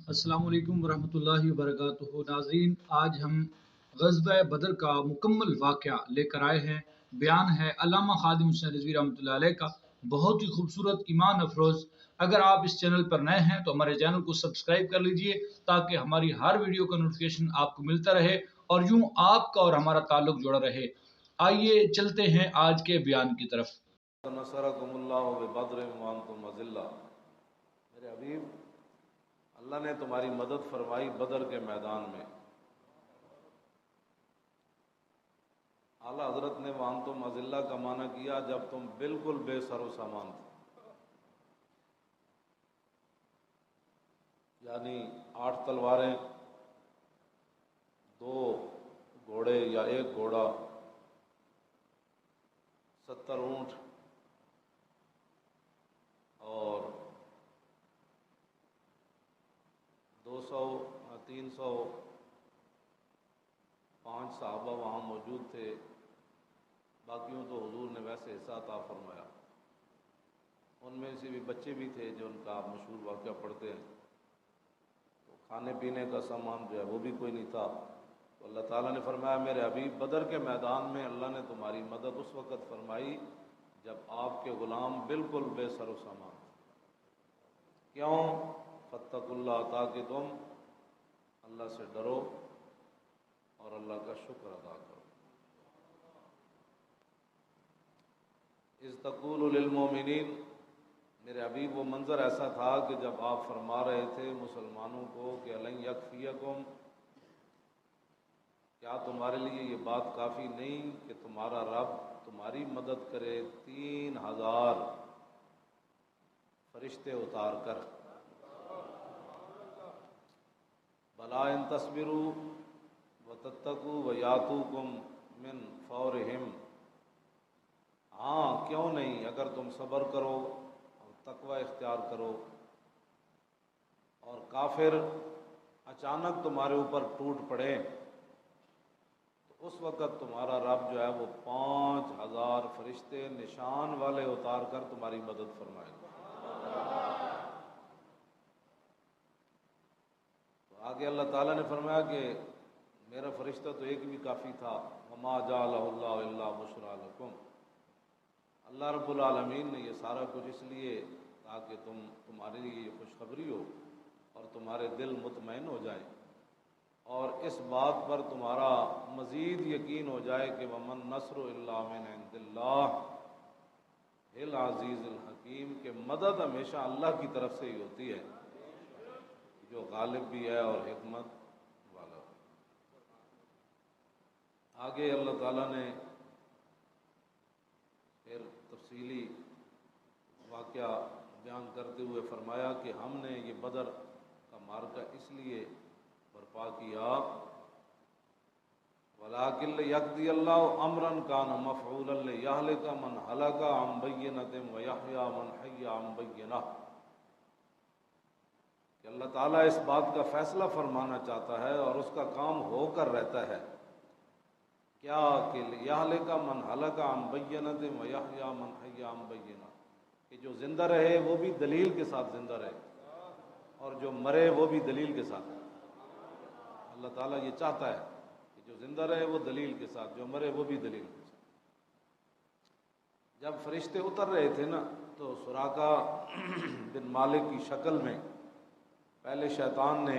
السلام علیکم ورحمۃ اللہ وبرکاتہ ناظرین، آج ہم غزوہ بدر کا مکمل واقعہ لے کر آئے ہیں۔ بیان ہے علامہ خادم حسین رضوی رحمۃ اللہ علیہ کا، بہت ہی خوبصورت ایمان افروز۔ اگر آپ اس چینل پر نئے ہیں تو ہمارے چینل کو سبسکرائب کر لیجئے تاکہ ہماری ہر ویڈیو کا نوٹیفیکیشن آپ کو ملتا رہے اور یوں آپ کا اور ہمارا تعلق جڑا رہے۔ آئیے چلتے ہیں آج کے بیان کی طرف۔ نصرکم اللہ ببدر وانتم اذلہ۔ میرے حبیب، اللہ نے تمہاری مدد فرمائی بدر کے میدان میں۔ اعلیٰ حضرت نے وانتم اذلہ کا معنی کیا جب تم بالکل بے سر و سامان تھے، یعنی 8 تلواریں، 2 گھوڑے یا 1 گھوڑا، 70 اونٹ اور 305 صحابہ وہاں موجود تھے۔ باقیوں تو حضور نے ویسے حصہ عطا فرمایا۔ ان میں سے بھی بچے بھی تھے جو ان کا مشہور واقعہ پڑھتے ہیں۔ تو کھانے پینے کا سامان جو ہے وہ بھی کوئی نہیں تھا۔ تو اللہ تعالیٰ نے فرمایا میرے حبیب، بدر کے میدان میں اللہ نے تمہاری مدد اس وقت فرمائی جب آپ کے غلام بالکل بے سر و سامان تھے۔ کیوں؟ فاتقوا اللہ، تاکہ تم اللہ سے ڈرو اور اللہ کا شکر ادا کرو۔ اذ تقول للمؤمنین، میرے حبیب وہ منظر ایسا تھا کہ جب آپ فرما رہے تھے مسلمانوں کو کہ الن یکفیکم، کیا تمہارے لیے یہ بات کافی نہیں کہ تمہارا رب تمہاری مدد کرے 3000 فرشتے اتار کر؟ بلا ان تصبروا وتتقوا ویاتوکم من فورہم، ہاں کیوں نہیں، اگر تم صبر کرو اور تقوی اختیار کرو اور کافر اچانک تمہارے اوپر ٹوٹ پڑے تو اس وقت تمہارا رب جو ہے وہ 5000 فرشتے نشان والے اتار کر تمہاری مدد فرمائے گا۔ آگے اللہ تعالیٰ نے فرمایا کہ میرا فرشتہ تو ایک بھی کافی تھا، وما جعلہ اللہ الا بشریٰ لکم، اللہ رب العالمین نے یہ سارا کچھ اس لیے تاکہ تمہارے لیے یہ خوشخبری ہو اور تمہارے دل مطمئن ہو جائیں اور اس بات پر تمہارا مزید یقین ہو جائے کہ ومن نصر الا من عند اللہ العزیز الحکیم، کہ مدد ہمیشہ اللہ کی طرف سے ہی ہوتی ہے جو غالب بھی ہے اور حکمت والا۔ آگے اللہ تعالیٰ نے پھر تفصیلی واقعہ بیان کرتے ہوئے فرمایا کہ ہم نے یہ بدر کا معرکہ اس لیے برپا کیا وَلَٰكِن لِيَقْضِيَ اللَّهُ أَمْرًا كَانَ مَفْعُولًا لِيَهْلِكَ مَنْ هَلَكَ عَن بَيِّنَةٍ وَيَحْيَىٰ مَنْ حَيَّ عَن بَيِّنَةٍ، کہ اللہ تعالیٰ اس بات کا فیصلہ فرمانا چاہتا ہے اور اس کا کام ہو کر رہتا ہے، کیا کہ لِيَهْلِكَ مَنْ هَلَكَ عَن بَيِّنَةٍ وَيَحْيَىٰ مَنْ حَيَّ عَن بَيِّنَةٍ، کہ جو زندہ رہے وہ بھی دلیل کے ساتھ زندہ رہے اور جو مرے وہ بھی دلیل کے ساتھ۔ اللہ تعالیٰ یہ چاہتا ہے کہ جو زندہ رہے وہ دلیل کے ساتھ، جو مرے وہ بھی دلیل کے ساتھ۔ جب فرشتے اتر رہے تھے نا تو سراقہ بن مالک کی شکل میں پہلے شیطان نے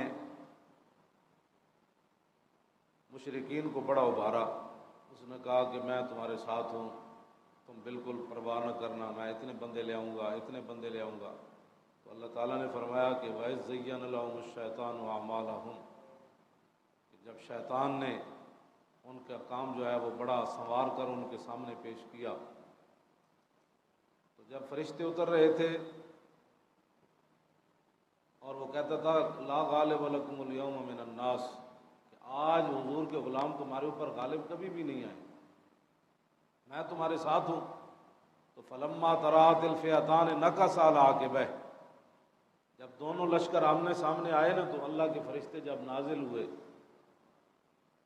مشرکین کو بڑا ابھارا۔ اس نے کہا کہ میں تمہارے ساتھ ہوں، تم بالکل پرواہ نہ کرنا، میں اتنے بندے لے آؤں گا، اتنے بندے لے آؤں گا۔ تو اللہ تعالیٰ نے فرمایا کہ وَإِذْ زَيَّنَ لَهُمُ الشَّيْطَانُ أَعْمَالَهُمْ، کہ جب شیطان نے ان کا کام جو ہے وہ بڑا سنوار کر ان کے سامنے پیش کیا، تو جب فرشتے اتر رہے تھے اور وہ کہتا تھا لا غالب لکم اليوم من الناس، کہ آج حضور کے غلام تمہارے اوپر غالب کبھی بھی نہیں آئے، میں تمہارے ساتھ ہوں۔ تو فلما تراءت الفئتان نکص علی عقبیہ، جب دونوں لشکر آمنے سامنے آئے نا تو اللہ کے فرشتے جب نازل ہوئے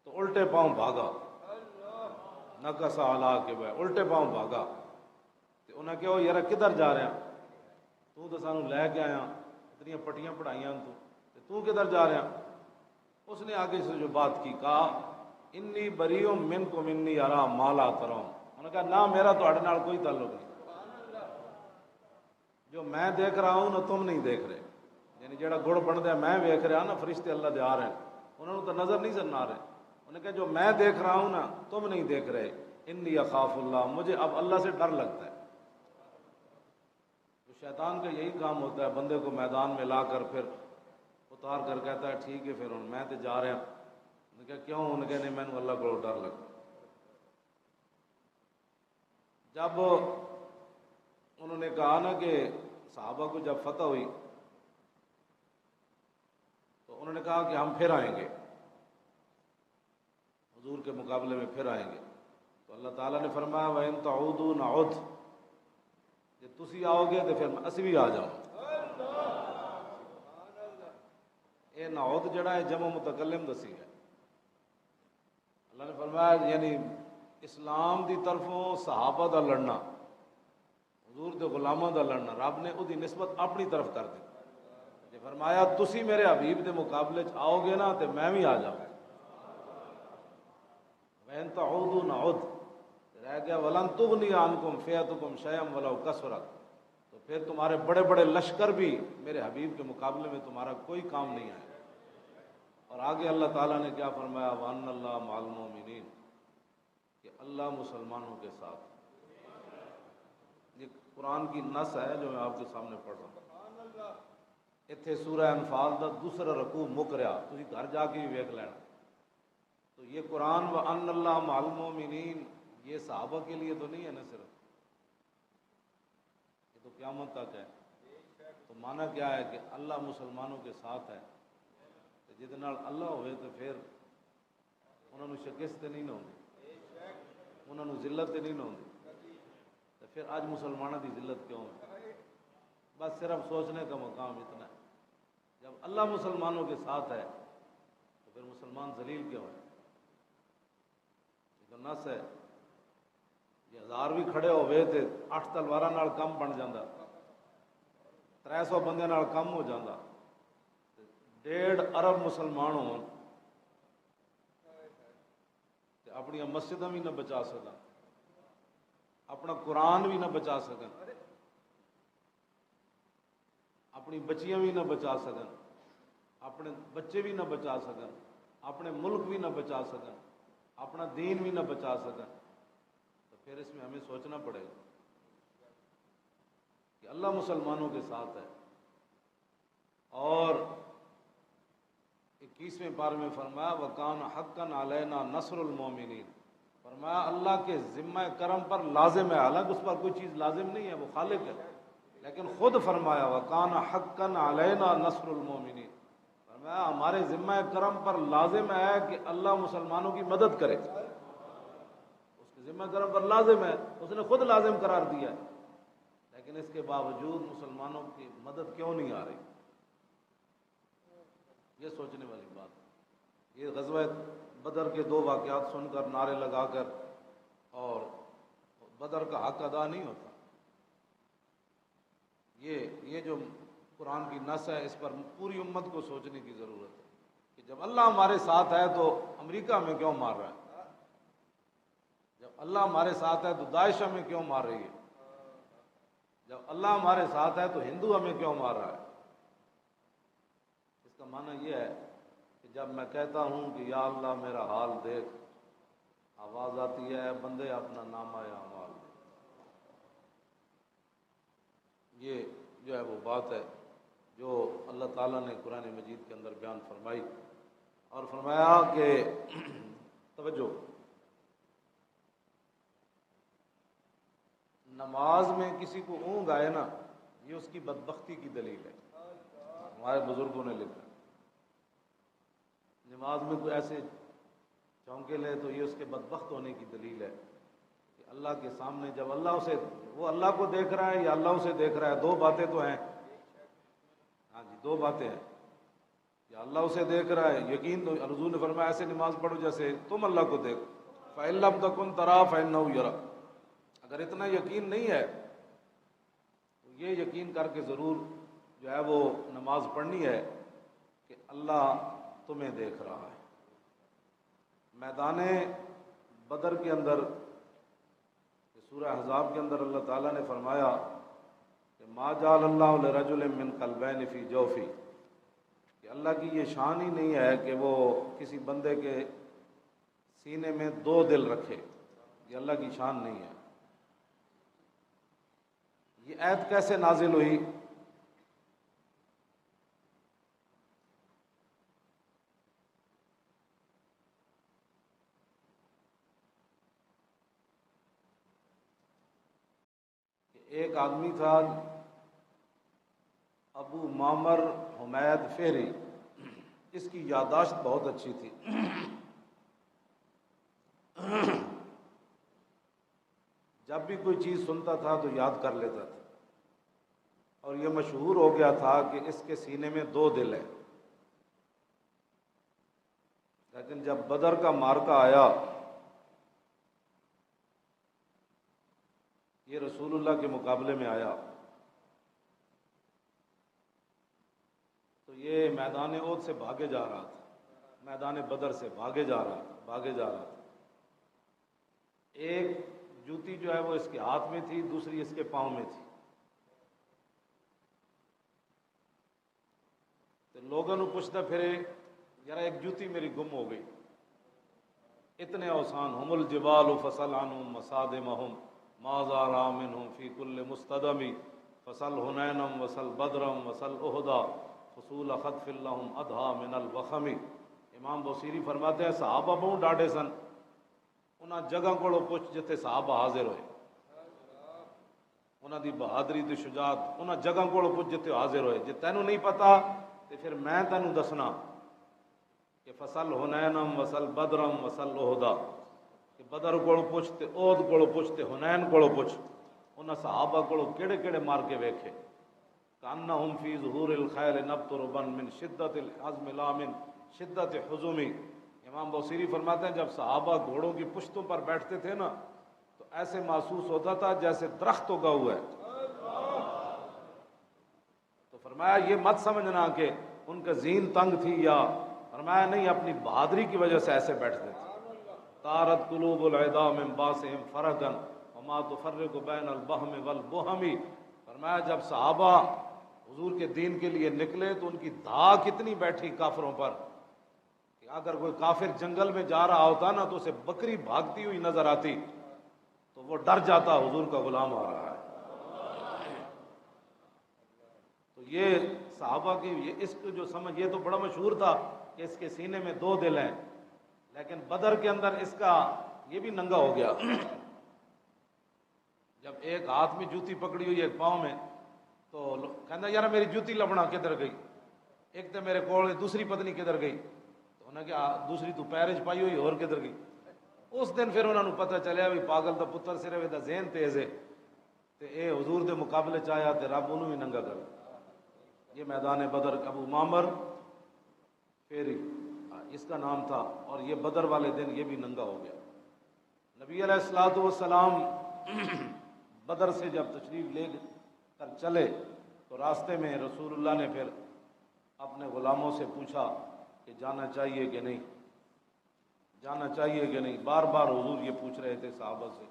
تو الٹے پاؤں بھاگا، نکص علی عقبیہ، الٹے پاؤں بھاگا۔ تو انہیں کہو یار کدھر جا رہے ہیں، تو سانو لے کے آیا، اتنی پٹیاں پڑھائیاں تو کدھر جا رہے ہیں؟ اس نے آگے سے جو بات کی، کہا انی بریء منکم انی ارا ما لا ترون، انہوں نے کہا نہ میرا تہاڈے نال کوئی تعلق نہیں، جو میں دیکھ رہا ہوں نا تم نہیں دیکھ رہے، یعنی جڑا گڑ بندا میں ویکھ رہا نا، فرشتے اللہ دے آ رہے ہیں، انہوں نے تو نظر نہیں سن آ رہے، انہوں نے کہا جو میں دیکھ رہا ہوں نا تم نہیں دیکھ رہے، انی اخاف اللہ، مجھے اب اللہ سے ڈر لگتا ہے۔ تو شیطان کا یہی کام ہوتا ہے، بندے کو میدان میں لا کر پھر اتار کر کہتا ہے ٹھیک ہے پھر میں تو جا رہا ہوں، انہوں نے کہا کیوں؟ انہوں نے کہا نہیں میں نے اللہ کو ڈر لگتا۔ جب انہوں نے کہا نا کہ صحابہ کو جب فتح ہوئی تو انہوں نے کہا کہ ہم پھر آئیں گے، حضور کے مقابلے میں پھر آئیں گے، تو اللہ تعالیٰ نے فرمایا وَإِن تَعُودُوا نَعُدْ، کہ تسی آؤ گے تو پھر اسی بھی آ جاؤں۔ یہ نعود جڑا ہے جمع متکلم دسی ہے، اللہ نے فرمایا یعنی اسلام دی طرفوں صحابہ دا لڑنا، حضور دے غلاموں دا لڑنا، رب نے وہ دی نسبت اپنی طرف کر دی، جی فرمایا تسی میرے حبیب دے مقابلے چ آؤ گے نا تو میں بھی آ جاؤں۔ وَإِن تَعُودُوا نَعُدْ، رہ گیا وَلَن تُغْنِيَ عَنْكُمْ فِئَتُكُمْ شَيْئًا وَلَوْ كَثُرَتْ، تو پھر تمہارے بڑے بڑے لشکر بھی میرے حبیب کے مقابلے میں تمہارا کوئی کام نہیں آئے۔ اور آگے اللہ تعالیٰ نے کیا فرمایا وَأَنَّ اللَّهَ مَعَ الْمُؤْمِنِينَ، کہ اللہ مسلمانوں کے ساتھ۔ یہ قرآن کی نص ہے جو میں آپ کے سامنے پڑھ رہا ہوں، اتنے سورہ انفال دا دوسرا رکوع مک رہا، تسی گھر جا کے بھی ویکھ لینا۔ تو یہ قرآن وَأَنَّ اللَّهَ مَعَ الْمُؤْمِنِينَ یہ صحابہ کے لیے تو نہیں ہے نا صرف، یہ تو قیامت تک ہے۔ تو معنی کیا ہے کہ اللہ مسلمانوں کے ساتھ ہے، جہدے نال اللہ ہوئے تو پھر انہوں نے شکست نہیں نہ ہوندی، انہوں نے ذلت نہیں نہ ہوندی، تو پھر آج مسلمانوں کی ذلت کیوں ہے؟ بس صرف سوچنے کا مقام اتنا ہے، جب اللہ مسلمانوں کے ساتھ ہے تو پھر مسلمان ذلیل کیوں ہے؟ یہ تو نص ہے، یہ 1000 بھی کھڑے ہوئے تھے 8 تلواراں نال کم بن جاندہ، 300 بندے نال کم ہو جاندہ، 1.5 ارب مسلمان ہون تے اپنی مسجداں بھی نہ بچا سکن، اپنا قرآن بھی نہ بچا سکن، اپنی بچیاں بھی نہ بچا سکن، اپنے بچے بھی نہ بچا سکن، اپنے ملک بھی نہ بچا سکن، اپنا دین بھی نہ بچا سکن، تو پھر اس میں ہمیں سوچنا پڑے گا کہ اللہ مسلمانوں کے ساتھ ہے۔ اور 21ویں پارے میں فرمایا وَكَانَ حَقًّا عَلَيْنَا نَصْرُ الْمُؤْمِنِينَ، فرمایا اللہ کے ذمہ کرم پر لازم ہے، حالانکہ اس پر کوئی چیز لازم نہیں ہے، وہ خالق ہے، لیکن خود فرمایا وَكَانَ حَقًّا عَلَيْنَا نَصْرُ الْمُؤْمِنِينَ، فرمایا ہمارے ذمہ کرم پر لازم ہے کہ اللہ مسلمانوں کی مدد کرے، اس کے ذمہ کرم پر لازم ہے، اس نے خود لازم قرار دیا ہے، لیکن اس کے باوجود مسلمانوں کی مدد کیوں نہیں آ رہی؟ یہ سوچنے والی بات ہے۔ یہ غزوہ بدر کے 2 واقعات سن کر نعرے لگا کر اور بدر کا حق ادا نہیں ہوتا۔ یہ جو قرآن کی نص ہے اس پر پوری امت کو سوچنے کی ضرورت ہے کہ جب اللہ ہمارے ساتھ ہے تو امریکہ ہمیں کیوں مار رہا ہے؟ جب اللہ ہمارے ساتھ ہے تو داعش ہمیں کیوں مار رہی ہے؟ جب اللہ ہمارے ساتھ ہے تو ہندو ہمیں کیوں مار رہا ہے؟ اس کا معنی یہ ہے کہ جب میں کہتا ہوں کہ یا اللہ میرا حال دیکھ، آواز آتی ہے بندے اپنا نامہ اعمال، یہ جو ہے وہ بات ہے جو اللہ تعالیٰ نے قرآن مجید کے اندر بیان فرمائی، اور فرمایا کہ توجہ، نماز میں کسی کو اونگ آئے نا یہ اس کی بدبختی کی دلیل ہے، ہمارے بزرگوں نے لکھا، نماز میں کوئی ایسے چونکے لے تو یہ اس کے بدبخت ہونے کی دلیل ہے کہ اللہ کے سامنے جب اللہ اسے، وہ اللہ کو دیکھ رہا ہے یا اللہ اسے دیکھ رہا ہے؟ 2 باتیں تو ہیں، ہاں جی 2 باتیں ہیں، یا اللہ اسے دیکھ رہا ہے، یقین تو حضور نے فرمایا ایسے نماز پڑھو جیسے تم اللہ کو دیکھو، فَإِن لَّمْ تَكُن تَرَاهُ فَإِنَّهُ يَرَاكَ، اگر اتنا یقین نہیں ہے تو یہ یقین کر کے ضرور جو ہے وہ نماز پڑھنی ہے کہ اللہ تمہیں دیکھ رہا ہے۔ میدان بدر کے اندر سورہ احزاب کے اندر اللہ تعالیٰ نے فرمایا کہ ما جعل اللہ لرجل من قلبین فی جوفی، کہ اللہ کی یہ شان ہی نہیں ہے کہ وہ کسی بندے کے سینے میں دو دل رکھے، یہ اللہ کی شان نہیں ہے۔ یہ آیت کیسے نازل ہوئی؟ ایک آدمی تھا ابو معمر حمید فہری، اس کی یادداشت بہت اچھی تھی۔ جب بھی کوئی چیز سنتا تھا تو یاد کر لیتا تھا، اور یہ مشہور ہو گیا تھا کہ اس کے سینے میں دو دل ہیں۔ لیکن جب بدر کا معرکہ آیا، یہ رسول اللہ کے مقابلے میں آیا، تو یہ میدان احد سے بھاگے جا رہا تھا، میدان بدر سے بھاگے جا رہا تھا۔ ایک جوتی جو ہے وہ اس کے ہاتھ میں تھی، دوسری اس کے پاؤں میں تھی۔ تو لوگوں نے پوچھتا پھرے، یار ایک جوتی میری گم ہو گئی۔ اتنے اوسان ہم الجبال فصل عنہم مصادمہم ما زار منہم فی کل مستدمی فصل حنینم وصل بدرم وصل احدا فصول خطف لہم ادھا من الوخمی۔ امام بصیری فرماتے ہیں صحابہ بہت ڈاڈے سن، انہاں جگہ کو پوچھ جتے صحابہ حاضر ہوئے، انہاں دی بہادری دی شجاعت انہاں جگہ کو پوچھ جتے حاضر ہوئے۔ جے تینوں نہیں پتا تو پھر میں تینوں دسنا کہ فصل حنینم وصل بدرم وصل احدا، کہ بدر کو پوچھتے، احد کو پوچھتے، حنین کو پوچھ، انہاں صحابہ کو کیڑے کیڑے مار کے ویکھے۔ کانہم فی ظہور الخیل نبتربن من شدت العزم لا من شدت حزمی۔ امام بصیری فرماتے ہیں جب صحابہ گھوڑوں کی پشتوں پر بیٹھتے تھے نا تو ایسے محسوس ہوتا تھا جیسے درخت اگا ہوا ہے۔ تو فرمایا یہ مت سمجھنا کہ ان کا ذہن تنگ تھی، یا فرمایا نہیں، اپنی بہادری کی وجہ سے ایسے بیٹھتے تھے۔ طارت قلوب العدا من باسہم فرقا وما تفرق بین البہم والبہمی۔ فرمایا جب صحابہ حضور کے دین کے لیے نکلے تو ان کی دھاک اتنی بیٹھی کافروں پر کہ اگر کوئی کافر جنگل میں جا رہا ہوتا نا تو اسے بکری بھاگتی ہوئی نظر آتی تو وہ ڈر جاتا حضور کا غلام آ رہا ہے۔ تو یہ صحابہ کی اس کو جو سمجھ، یہ تو بڑا مشہور تھا کہ اس کے سینے میں دو دل ہیں، لیکن بدر کے اندر اس کا یہ بھی ننگا ہو گیا۔ جب ایک ہاتھ میں جوتی پکڑی ہوئی ایک پاؤں میں، تو کہنا یار میری جوتی لبنا کدھر گئی، ایک تو میرے کول دوسری پتنی کدھر گئی، تو انہیں کہا دوسری تو پیرج پائی ہوئی اور کدھر گئی۔ اس دن پھر انہوں نے پتہ چلیا بھی پاگل دا پتر صرف دا ذہن تیز ہے، تے اے حضور دے مقابلے چاہیا تے رب انہوں ہی ننگا کر۔ یہ میدان بدر ابو معمر فہری اس کا نام تھا، اور یہ بدر والے دن یہ بھی ننگا ہو گیا۔ نبی علیہ الصلوۃ والسلام بدر سے جب تشریف لے کر چلے تو راستے میں رسول اللہ نے پھر اپنے غلاموں سے پوچھا کہ جانا چاہیے کہ نہیں، جانا چاہیے کہ نہیں۔ بار بار حضور یہ پوچھ رہے تھے صحابہ سے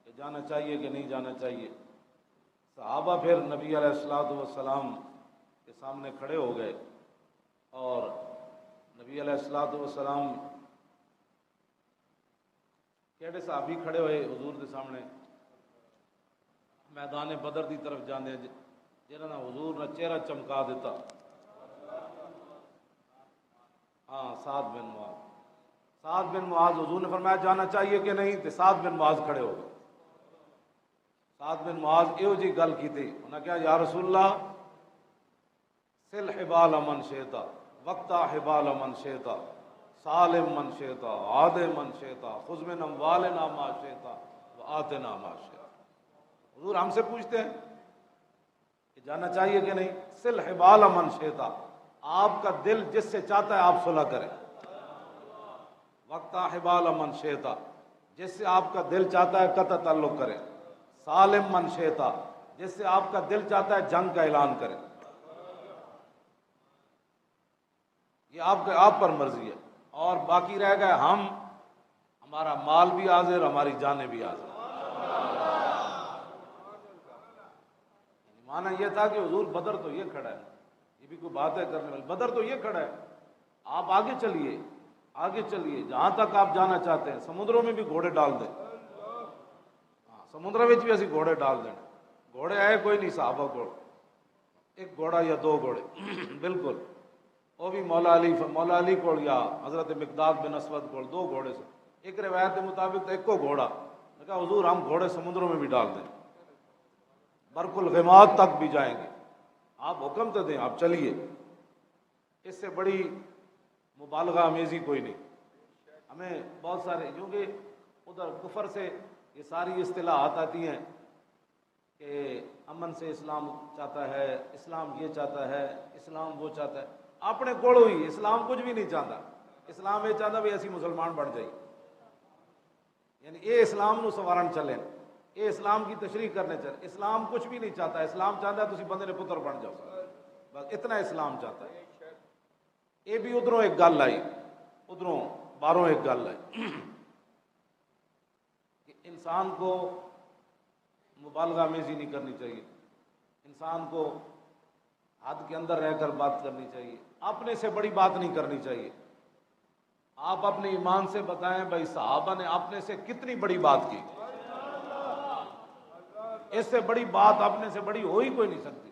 کہ جانا چاہیے کہ نہیں جانا چاہیے۔ صحابہ پھر نبی علیہ الصلوۃ والسلام کے سامنے کھڑے ہو گئے، اور نبی علیہ الصلوۃ والسلام کیڑے صحابی کھڑے ہوئے حضور کے سامنے میدان بدر دی طرف جانے، جنہوں نے حضور نے چہرہ چمکا دیتا۔ ہاں سعد بن معاذ حضور نے فرمایا جانا چاہیے کہ نہیں، تو سعد بن معاذ کھڑے ہو گئے۔ سعد بن معاذ ایو جی گل کی تھی، انہوں نے کہا یا رسول اللہ سل حبال من شئتا وقتا حبال من شئتا سالم من شئتا عاد من شئتا خذ من اموالنا ما شئتا وآتنا ما شئتا۔ حضور ہم سے پوچھتے ہیں کہ جانا چاہیے کہ نہیں، سل حبال من شئتا، آپ کا دل جس سے چاہتا ہے آپ صلح کریں، وقتا حبال من شئتا، جس سے آپ کا دل چاہتا ہے قطع تعلق کریں، سالم من شئتا، جس سے آپ کا دل چاہتا ہے جنگ کا اعلان کریں۔ یہ آپ پر مرضی ہے، اور باقی رہ گئے ہم، ہمارا مال بھی حاضر، ہماری جانیں بھی حاضر۔ معنی یہ تھا کہ حضور بدر تو یہ کھڑا ہے، یہ بھی کوئی بات ہے کرنے والی، بدر تو یہ کھڑا ہے، آپ آگے چلیے، آگے چلیے جہاں تک آپ جانا چاہتے ہیں، سمندروں میں بھی گھوڑے ڈال دیں، سمندر میں بھی اسی گھوڑے ڈال دیں، گھوڑے آئے کوئی نہیں صحابہ کو، ایک گھوڑا یا دو گھوڑے بالکل، وہ بھی مولا علی کو یا حضرت مقداد بن اسود کو، دو گھوڑے سے، ایک روایت کے مطابق ایک کو گھوڑا، میں کہا حضور ہم گھوڑے سمندروں میں بھی ڈال دیں، برق الغماد تک بھی جائیں گے، آپ حکم تو دیں، آپ چلیے، اس سے بڑی مبالغہ امیزی کوئی نہیں۔ ہمیں بہت سارے، کیونکہ ادھر کفر سے یہ ساری اصطلاحات آتی ہیں کہ امن سے اسلام چاہتا ہے، اسلام یہ چاہتا ہے، اسلام وہ چاہتا ہے، اپنے کوڑ ہوئی، اسلام کچھ بھی نہیں چاہتا، اسلام یہ چاہتا بھی ایسی مسلمان بڑھ جائے، یعنی یہ اسلام نو سوارن چلے، یہ اسلام کی تشریح کرنے چلے، اسلام کچھ بھی نہیں چاہتا، اسلام چاہتا ہے تسی بندے نے پتر بن جاؤ، بس اتنا اسلام چاہتا ہے۔ یہ بھی ادھروں ایک گل آئی، ادھروں باہروں ایک گل آئی کہ انسان کو مبالغہ امیزی نہیں کرنی چاہیے، انسان کو حد کے اندر رہ کر بات کرنی چاہیے، اپنے سے بڑی بات نہیں کرنی چاہیے۔ آپ اپنے ایمان سے بتائیں بھائی صحابہ نے اپنے سے کتنی بڑی بات کی، اس سے بڑی بات اپنے سے بڑی ہو ہی کوئی نہیں سکتی،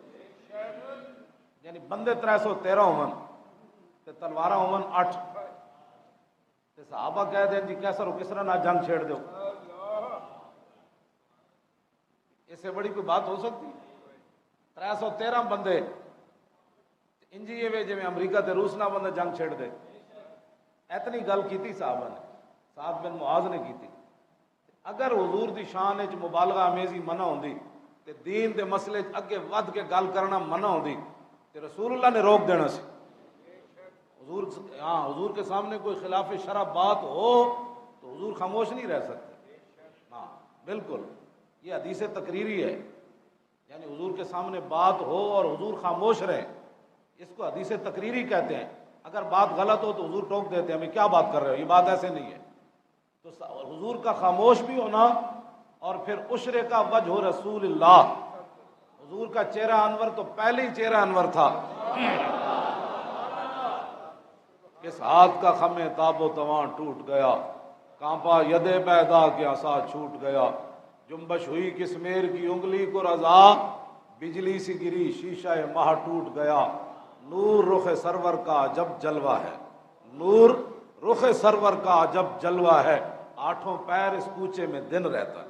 یعنی بندے 313 ہون تے تلوارہ ہون 8 تے صحابہ کہہ دیں جی کیسر و کسرا نہ جنگ چھیڑ دو، اس سے بڑی کوئی بات ہو سکتی؟ 313 بندے انجی یہ جی میں امریکہ تے روس نہ بندے جنگ چھیڑ دے، اتنی گل کیتی صحابہ نے، سعد بن معاذ نے کیتی۔ اگر حضور دی شان وچ مبالغہ امیزی منع ہوندی تے دین دے مسئلے اگے ود کے گل کرنا منع ہوندی تے رسول اللہ نے روک دینا سی، حضور کے سامنے کوئی خلاف شرع بات ہو تو حضور خاموش نہیں رہ سکتے، ہاں بالکل، یہ حدیث تقریری ہے، یعنی حضور کے سامنے بات ہو اور حضور خاموش رہے، اس کو حدیث تقریری کہتے ہیں۔ اگر بات غلط ہو تو حضور ٹوک دیتے ہیں، ہمیں کیا بات کر رہے ہو، یہ بات ایسے نہیں ہے، تو حضور کا خاموش بھی ہونا، اور پھر عشرے کا وجہ رسول اللہ، حضور کا چہرہ انور تو پہلے ہی چہرہ انور تھا، اس ہاتھ کا خم تاب و تواں ٹوٹ گیا، کانپا ید بیدا کے عصا چھوٹ گیا، جنبش ہوئی کسمیر کی انگلی کو رضا، بجلی سی گری شیشہ ماہ ٹوٹ گیا، نور رخ سرور کا جب جلوہ ہے، نور رخ سرور کا جب جلوہ ہے، 8 پیر اس کوچے میں دن رہتا ہے۔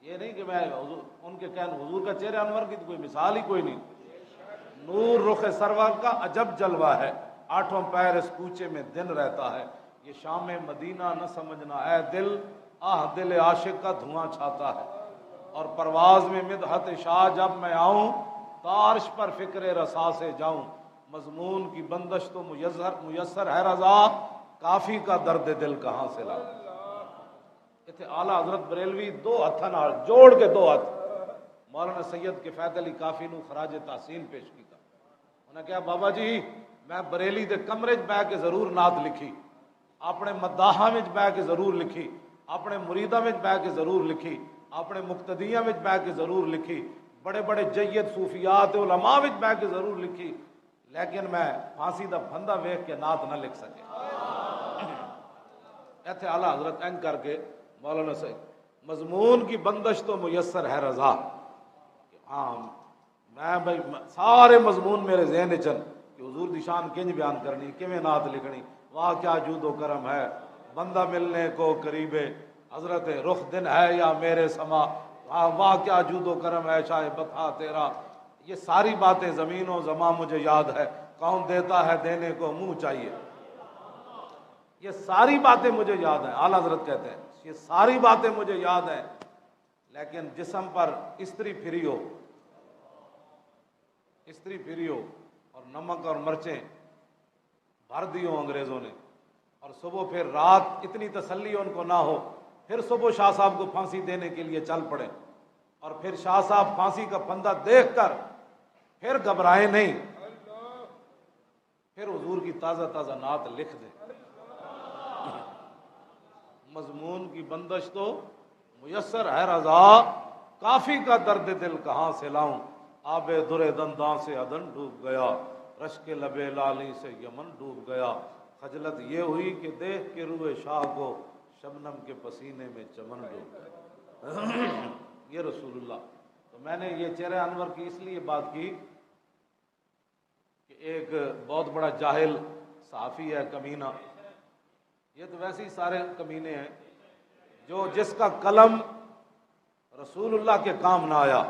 یہ نہیں کہ میں حضور ان کے کہنے حضور کا چہرہ انور کی تو کوئی مثال ہی کوئی نہیں، نور رخ سرور کا عجب جلوہ ہے، 8 پیر اس کوچے میں دن رہتا ہے، یہ شام مدینہ نہ سمجھنا اے دل، دل عاشق کا دھواں چھاتا ہے، اور پرواز میں مدحت شاہ جب میں آؤں، تارش پر فکر رسا سے جاؤں، مضمون کی بندش تو میسر ہے رضا، کافی کا درد دل کہاں سے لا۔ اتنے اعلیٰ حضرت بریلوی 2 ہتھاں نال جوڑ کے 2 ہاتھ مولانا سید کفایت علی کافی نو خراج تحسین پیش کیتا، انہوں نے کہا بابا جی میں بریلی دے کمرے بہ کے ضرور نعت لکھی، اپنے مداحاں وچ بہ کے ضرور لکھی، اپنے مریداں وچ بہ کے ضرور لکھی، اپنے مقتدیاں وچ بہ کے ضرور لکھی، بڑے بڑے جید صوفیات علماء وچ بہ کے ضرور لکھی، لیکن میں پھانسی دا پھندا ویکھ کے نعت نہ لکھ سکے۔ ایتھے اعلیٰ حضرت این کر کے مولانا صاحب مضمون کی بندش تو میسر ہے رضا، ہاں میں بھائی سارے مضمون میرے ذہن چن کہ حضور دی شان کنج بیان کرنی، کیویں نعت لکھنی، واہ کیا جود و کرم ہے، بندہ ملنے کو قریبے حضرت رخ دن ہے یا میرے سما، واہ کیا جود و کرم ہے شاہ بطحا تیرا، یہ ساری باتیں زمین و زمان مجھے یاد ہے، کون دیتا ہے دینے کو منہ چاہیے، یہ ساری باتیں مجھے یاد ہیں، اعلیٰ حضرت کہتے ہیں یہ ساری باتیں مجھے یاد ہیں، لیکن جسم پر استری پھری ہو اور نمک اور مرچیں بھر دی ہوں انگریزوں نے، اور صبح پھر رات اتنی تسلی ان کو نہ ہو، پھر صبح شاہ صاحب کو پھانسی دینے کے لیے چل پڑے، اور پھر شاہ صاحب پھانسی کا پھندا دیکھ کر پھر گھبرائے نہیں، پھر حضور کی تازہ تازہ نعت لکھ دیں. مضمون کی بندش تو میسر ہے رضا، کافی کا درد دل کہاں سے لاؤں، آب در دنداں سے عدن ڈوب گیا، رشک لب لالی سے یمن ڈوب گیا، خجلت یہ ہوئی کہ دیکھ کے روئے شاہ کو، شبنم کے پسینے میں چمن ڈوب گیا. یہ رسول اللہ. تو میں نے یہ چہرہ انور کی اس لیے بات کی کہ ایک بہت بڑا جاہل صحافی ہے کمینہ، یہ تو ویسے ہی سارے کمینے ہیں، جو جس کا قلم رسول اللہ کے کام نہ آیا.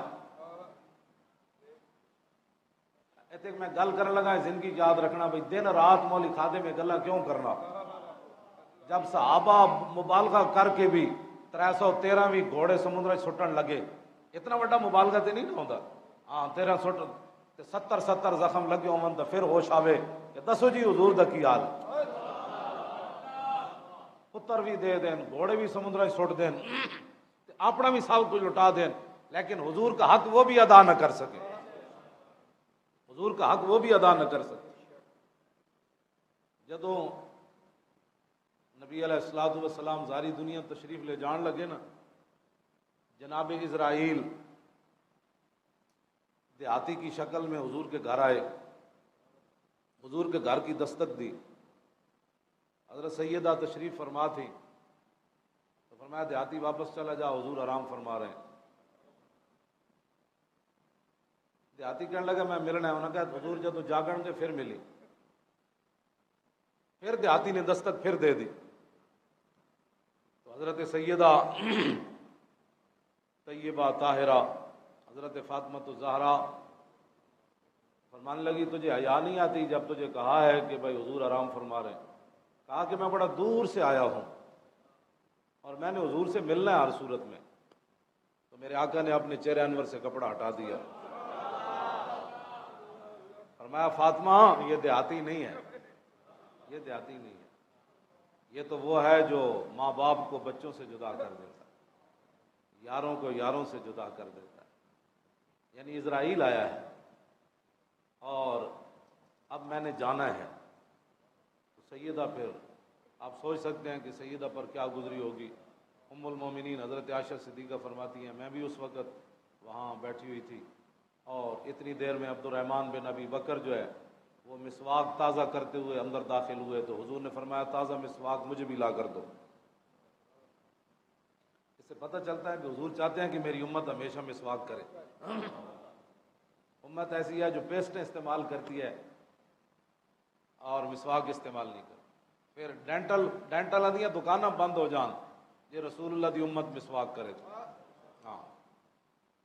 میں گل کرنے لگا زندگی یاد رکھنا بھائی، دن رات مولی کھادے میں گلا کیوں کرنا، جب صحابہ مبالغہ کر کے بھی 313 گھوڑے سمندر سٹن لگے، اتنا بڑا مبالغہ تے نہیں ہوتا. ہاں 13 سٹ 70 زخم لگے ہون تو پھر ہوش آوے کہ دسو جی حضور دا کی حال، پتر بھی دے دین، گھوڑے بھی سمندر سٹ دین، اپنا بھی سب کچھ لٹا دین، لیکن حضور کا حق وہ بھی ادا نہ کر سکے، حضور کا حق وہ بھی ادا نہ کر سکے. جدوں نبی علیہ الصلوۃ والسلام ظاہری دنیا تشریف لے جان لگے نا، جناب اسرائیل دیہاتی کی شکل میں حضور کے گھر آئے، حضور کے گھر کی دستک دی. حضرت سیدہ تشریف فرما تھی تو فرمایا دیہاتی واپس چلا جا، حضور آرام فرما رہے ہیں. دیہاتی کہنے لگا میں ملنا ہے، انہوں نے کہا حضور جب جاگن گے پھر ملی. پھر دیہاتی نے دستک پھر دے دی تو حضرت سیدہ طیبہ طاہرہ حضرت فاطمہ الزہرا فرمانے لگی تجھے حیا نہیں آتی جب تجھے کہا ہے کہ بھائی حضور آرام فرما رہے ہیں. کہا کہ میں بڑا دور سے آیا ہوں اور میں نے حضور سے ملنا ہے ہر صورت میں. تو میرے آقا نے اپنے چہرے انور سے کپڑا ہٹا دیا، فرمایا فاطمہ یہ دیہاتی نہیں ہے، یہ دیہاتی نہیں ہے، یہ تو وہ ہے جو ماں باپ کو بچوں سے جدا کر دیتا ہے، یاروں کو یاروں سے جدا کر دیتا ہے. یعنی اسرائیل آیا ہے اور اب میں نے جانا ہے. تو سیدہ پھر آپ سوچ سکتے ہیں کہ سیدہ پر کیا گزری ہوگی. ام المومنین حضرت عائشہ صدیقہ فرماتی ہیں میں بھی اس وقت وہاں بیٹھی ہوئی تھی اور اتنی دیر میں عبد الرحمن بن ابی بکر جو ہے وہ مسواک تازہ کرتے ہوئے اندر داخل ہوئے تو حضور نے فرمایا تازہ مسواک مجھے بھی لا کر دو. اس سے پتہ چلتا ہے کہ حضور چاہتے ہیں کہ میری امت ہمیشہ مسواک کرے. امت ایسی ہے جو پیسٹیں استعمال کرتی ہے اور مسواک استعمال نہیں کرتی. پھر ڈینٹل آدیاں دکانیں بند ہو جان یہ رسول اللہ دی امت مسواک کرے تو ہاں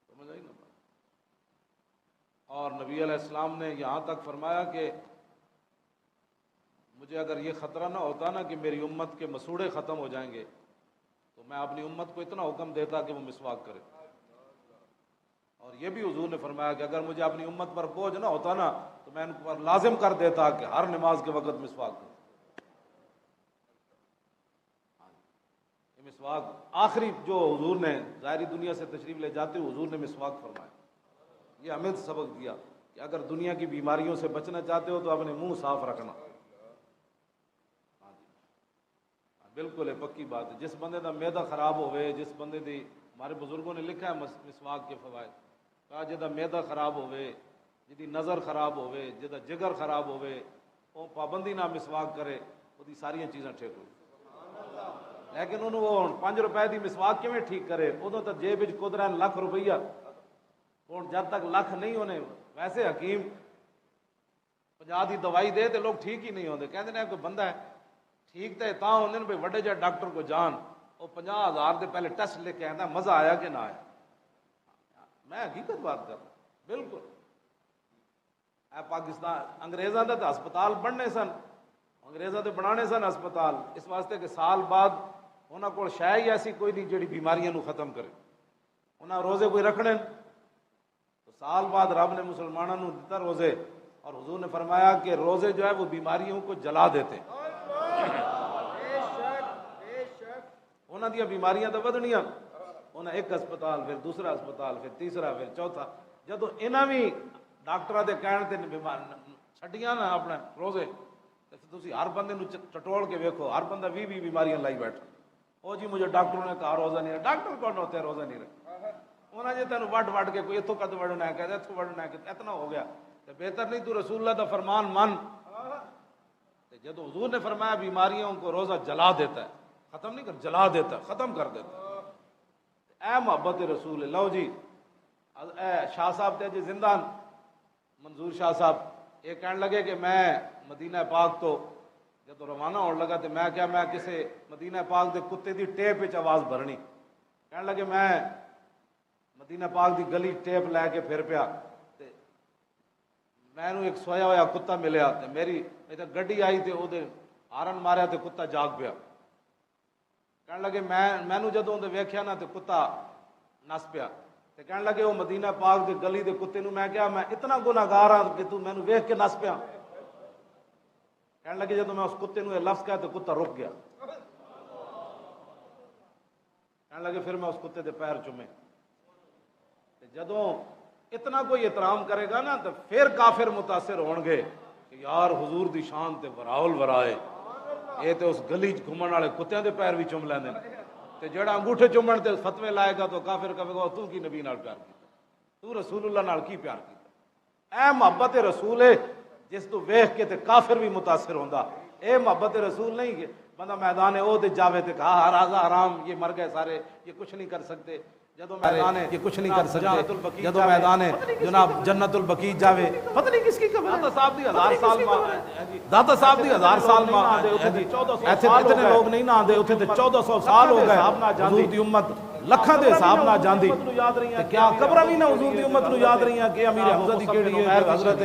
سمجھ آئی نا. اور نبی علیہ السلام نے یہاں تک فرمایا کہ مجھے اگر یہ خطرہ نہ ہوتا نا کہ میری امت کے مسوڑے ختم ہو جائیں گے تو میں اپنی امت کو اتنا حکم دیتا کہ وہ مسواک کرے. اور یہ بھی حضور نے فرمایا کہ اگر مجھے اپنی امت پر بوجھ نہ ہوتا نا تو میں ان پر لازم کر دیتا کہ ہر نماز کے وقت مسواک کرے. یہ مسواک آخری جو حضور نے ظاہری دنیا سے تشریف لے جاتے ہوئے حضور نے مسواک فرمایا. یہ ہمیں سبق دیا کہ اگر دنیا کی بیماریوں سے بچنا چاہتے ہو تو اپنے منہ صاف رکھنا. بالکل ہے پکی بات ہے. جس بندے دا میدا خراب ہوئے، جس بندے دی ہمارے بزرگوں نے لکھا ہے مسواک کے فوائد، کہا جدا میدا خراب ہوئے، جدی نظر خراب ہوئے، جدا جگر خراب ہوئے، وہ پابندی نہ مسواک کرے وہ دی ساری چیزاں ٹھیک ہوئی. لیکن انہوں وہ 5 روپے دی مسواک کیویں ٹھیک کرے؟ ادو تو جیب وچ قدرا لاکھ روپیہ. ہوں جب تک لاکھ نہیں ہونے ویسے حکیم 50 دی دوائی دے تو لوگ ٹھیک ہی نہیں ہوتے. کہتے ہیں کوئی بندہ ہے ٹھیک تو تاں ہوندے نے بھائی وڈے جا ڈاکٹر کو جان وہ 50,000 دے پہلے ٹیسٹ لے کے آتا مزہ آیا کہ نہ آیا. میں حقیقت بات کر رہا ہوں. بالکل اے پاکستان انگریزاں دے تو ہسپتال بننے سن، انگریزاں دے بنانے سن ہسپتال اس واسطے کہ سال بعد انہاں کول شے ہی ایسی کوئی نہیں جڑی بیماریاں نو ختم کرے. انہاں روزے کوئی رکھنے تو سال بعد رب نے مسلمانوں نو دیتا روزے اور حضور نے فرمایا کہ روزے جو ہے وہ بیماریوں کو جلا دیتے ہیں. انہاں دیا بیماریاں تو ودنیاں، انہاں ایک ہسپتال پھر دوسرا ہسپتال پھر تیسرا پھر چوتھا. جدو انہاں بھی ڈاکٹراں دے کہن تے چھڈیاں نا اپنے روزے تے تسی ہر بندے نو ٹٹول کے ویکھو، ہر بندہ 20 بیماریاں لائی بیٹھا، او جی مجھے ڈاکٹروں نے کہا روزہ نہیں رکھا، ڈاکٹر کون ہوتے ہیں روزہ نہیں رکھا، انہاں جے تینوں وڈ کے کوئی اتھوں کد وڑنا ہے کہ اتھوں وڑنا ہے کہ اتنا ہو گیا تے بہتر نہیں تو رسول اللہ دا فرمان من۔ تے جدو حضور نے فرمایا بیماریوں کو روزہ جلا دیتا ہے، ختم نہیں کر، جلا دیتا ہے، ختم کر دیتا ہے۔ اے محبت رسول اللہ جی، اے شاہ صاحب تے جی زندہ منظور شاہ صاحب یہ کہنے لگے کہ میں مدینہ پاک تو جب روانہ ہونے لگا تو میں کیا میں کسی مدینہ پاک دے کتے دی ٹیپ وچ آواز بھرنی، کہنے لگے میں مدینہ پاک دی گلی ٹیپ لے کے پھر پیا تے میں نو ایک سویا ہوا کتا ملیا تے میری گڈی آئی تے او دے ہارن ماریا تے کتا جاگ پیا، کہنے لگے میں نو جدوں دے ویکھیا نا تے کتا نس پیا تے کہنے لگے وہ مدینہ پاک دے گلی دے کتے نو میں کہا میں اتنا گناہگار ہاں کہ تو میں نو ویکھ کے نس پیا، کہنے لگے جدوں میں اس کتے نو یہ لفظ کہا تو کتا رک گیا، کہنے لگے پھر میں اس کتے دے پیر چومے، جدوں اتنا کوئی احترام کرے گا نا تو پھر کافر متاثر ہون گے کہ یار حضور دی شان تے وراول ورائے، یہ تے اس گلی گھومن والے کتیاں دے پیر بھی چوم لیندے تے جڑا انگوٹھے چومن تے فتوے لائے گا تو کافر کہے گا تو کی نبی نال پیار کیتا، تو رسول اللہ نال کی پیار کیتا۔ اے محبت رسول ہے جس تو ویکھ کے تے کافر بھی متاثر ہوندا، اے محبت رسول نہیں کہ بندہ میدان عہد جاوے تے کہا ہرازہ حرام یہ مر گئے سارے یہ کچھ نہیں کر سکتے، جدو میدان ہے یہ کچھ نہیں کر سکتے، جدو میدان ہے جناب جنت البقیع جاوے پتہ نہیں کس کی خبر، داتا صاحب دی 1000 سال داتا صاحب دی 1000 سال ایتھے اتنے لوگ نہیں نہ آندے، اتنے تے 1400 سال ہو گئے حضور دی امت لکھاں دے حساب نہ جاندی تے کیا قبراں بھی نہ حضور دی امت نو یاد رہی ہیں کہ امیر حمزہ دی کیڑی ہے، حضرت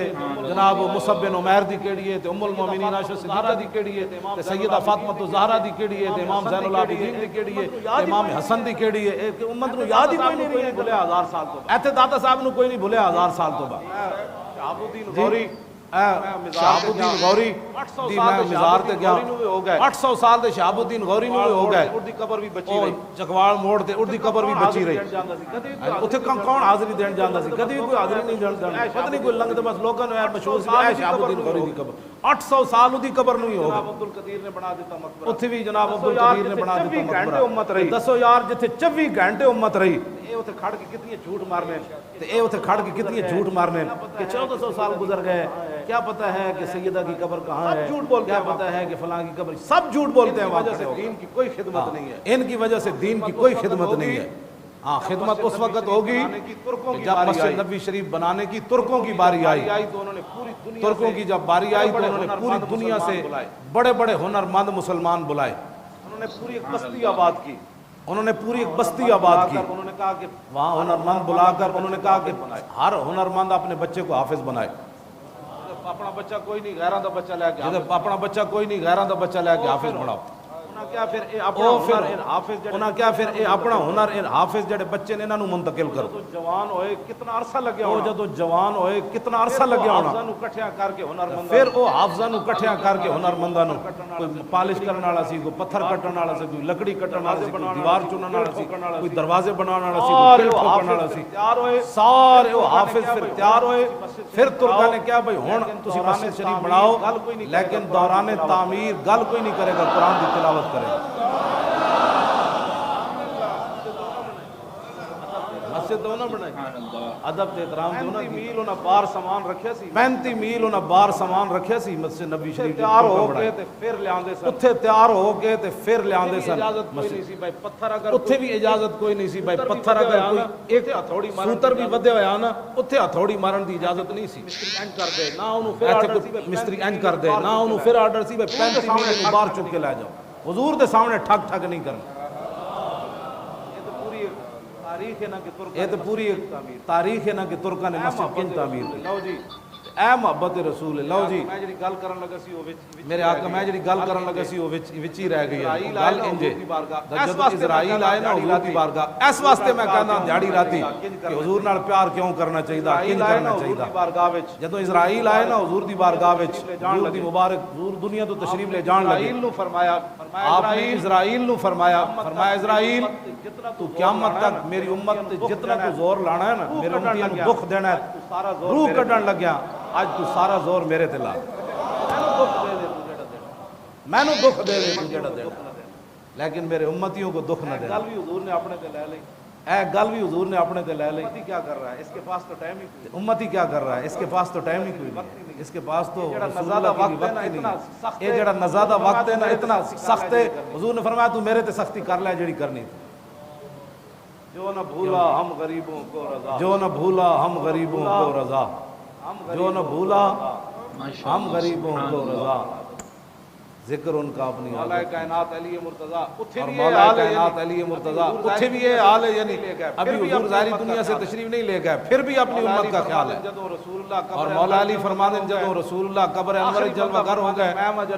جناب مصعب بن عمیر دی کیڑی ہے، تے ام المومنین عائشہ صدیقہ دی کیڑی ہے، تے سیدہ فاطمہ الزہرا دی کیڑی ہے، تے امام زین العابدین دی کیڑی ہے، امام حسن دی کیڑی ہے، کہ امت نو یاد ہی کوئی نہیں بھولیا 1000 سال تو ایتھے داتا صاحب نو کوئی نہیں بھولیا 1000 سال تو بعد۔ شہاب الدین غوری شہاب الدین غوری دی میں مزار تے گیا 800 سال دے شہاب الدین غوری نو ہو گئے، اردی قبر بھی بچی رہی، چکوال موڑ تے اردی قبر بھی بچی رہی، اوتھے کون حاضری دین جاندا سی، کدی کوئی حاضری نہیں دین جاندا، پتہ نہیں کوئی لنگدے بس لوکاں نو مشہور سی اے شہاب الدین غوری دی قبر 800 سال اودی قبر نو ہی ہو گئے، عبد القدیر نے بنا دیتا مقبرہ، اوتھے بھی جناب عبد القدیر نے بنا دیتا مقبرہ، امت رہی دسو یار جتھے 24 گھنٹے امت رہی، اے اوتھے کھڑ کے کتنی جھوٹ مارنے تے اے اوتھے کھڑ کے کتنی جھوٹ مارنے کہ 1400 سال گزر گئے، کیا پتہ ہے کہ سیدہ کی قبر کہاں ہے، کیا پتہ ہے کہ فلاں کی قبر، سب جھوٹ بولتے ہیں، وجہ سے دین کی کوئی خدمت نہیں ہے، ان کی وجہ سے دین کی کوئی خدمت نہیں ہے۔ ہاں خدمت اس وقت ہوگی جب مسجد نبوی شریف بنانے کی ترکوں کی باری آئی، ترکوں کی جب باری آئی تو انہوں نے پوری دنیا سے بڑے بڑے ہنرمند مسلمان بلائے، انہوں نے پوری ایک بستی آباد کی، انہوں نے پوری ایک بستی آباد کی، انہوں نے کہا کہ وہاں ہنرمند بلا کر انہوں نے کہا کہ ہر ہنرمند اپنے بچے کو حافظ بنائے، اپنا بچہ کوئی نہیں غیراں دا بچہ لے کے اپنا بچہ کوئی نہیں غیراں دا بچہ لے کے حافظ بناؤ، انہاں کیا پھر اے اپنا ہنر حافظ انہاں کیا پھر اے اپنا ہنر حافظ جڑے بچے نے انہاں نو منتقل کرو، جوان ہوئے کتنا عرصہ لگیا ہونا، جدوں جوان ہوئے کتنا عرصہ لگیا ہونا، حافظاں نو کٹھیاں کر کے ہنرمنداں پھر او حافظاں نو کٹھیاں کر کے ہنرمنداں نو کوئی پالش کرن والا سی، کوئی پتھر کٹن والا سی، کوئی لکڑی کٹن والا سی، کوئی دیوار چنن والا سی، کوئی دروازے بناون والا سی، کوئی پل ٹھوکن والا سی، تیار ہوئے سارے او حافظ پھر تیار ہوئے، پھر ترکاں نے کیا بھئی ہن تسی مسجد شریف بناؤ لیکن دوران تعمیر گل کوئی نہیں کرے گا، قرآن دی تلاوت کرے گا، مسجد تو نہ بنائی، ادب تے احترام تو نہ 35 میل انہاں بار سامان رکھیا سی، 35 میل انہاں بار سامان رکھیا سی، مسجد نبی شریف تیار ہو کے تے پھر لیاندے سن، اوتھے تیار ہو کے تے پھر لیاندے سن، اجازت کوئی نہیں سی بھائی پتھر اگر اوتھے بھی اجازت کوئی نہیں سی بھائی پتھر اگر کوئی ایک ہتھوڑی مارن سوتر بھی ودے ہویا نا اوتھے ہتھوڑی مارن دی اجازت نہیں سی، مستری انج کر دے نہ اونوں پھر آرڈر سی مستری انج کر دے نہ اونوں پھر آرڈر سی بھائی 35 میل نوں باہر چک کے لے جاؤ، حضور دے سامنے ٹھگ ٹھگ نہیں کرنا، یہ تو پوری تاریخ ہے نا کہ ترکاں نے مسجد کن تعمیر کی، اے محبت رسول اللہ جی میرے آقا میں جڑی گل کرن لگا سی وہ وچ ہی رہ گئی ہے، گل انجے جب اسرائیل آئے نا حضور دی بارگاہ اس واسطے میں کہنا دیہڑی راتی کہ حضور نال پیار کیوں کرنا چاہیے، کیوں کرنا چاہیے، جدوں اسرائیل آئے نا حضور دی بارگاہ وچ حضور دی مبارک حضور دنیا تو تشریف لے جان لگے، آپ نے اسرائیل نو فرمایا اسرائیل تو قیامت تک میری امت جتنا تو زور لانا ہے نا میرے امتیاں نو دکھ دینا ہے روح کڈن لگیا اج تو سارا زور میرے تے لا مینوں دکھ دے دے تو جڑا دینا لیکن میرے امتیوں کو دکھ نہ دے گل بھی حضور نے اپنے تے لے لئی اے گل بھی حضور نے اپنے تے لے لئی امتی کیا کر رہا ہے اس کے پاس تو ٹائم ہی کوئی امتی کیا کر رہا ہے اس کے پاس تو ٹائم ہی کوئی نہیں اس کے پاس تو رسول اللہ کی وقت ہی نہیں یہ جڑا نزادہ وقت ہے نا اتنا سخت ہے حضور نے فرمایا تو میرے تے سختی کر لے جڑی کرنی تھی جو نہ بھولا ہم غریبوں کو رضا جو نہ بھولا ہم غریبوں کو رضا جو نہ بھولا ہم غریبوں کو رضا ذکر ان کا اپنی مولا کائنات علی مرتضیٰ اور مولا کائنات علی مرتضیٰ اتھے بھی یہ حال ہے یعنی ابھی حضور ظاہری دنیا سے تشریف نہیں لے گئے پھر بھی اپنی امت کا خیال ہے اور مولا علی فرمانے جدو رسول اللہ قبر انور جلوہ گر ہو گئے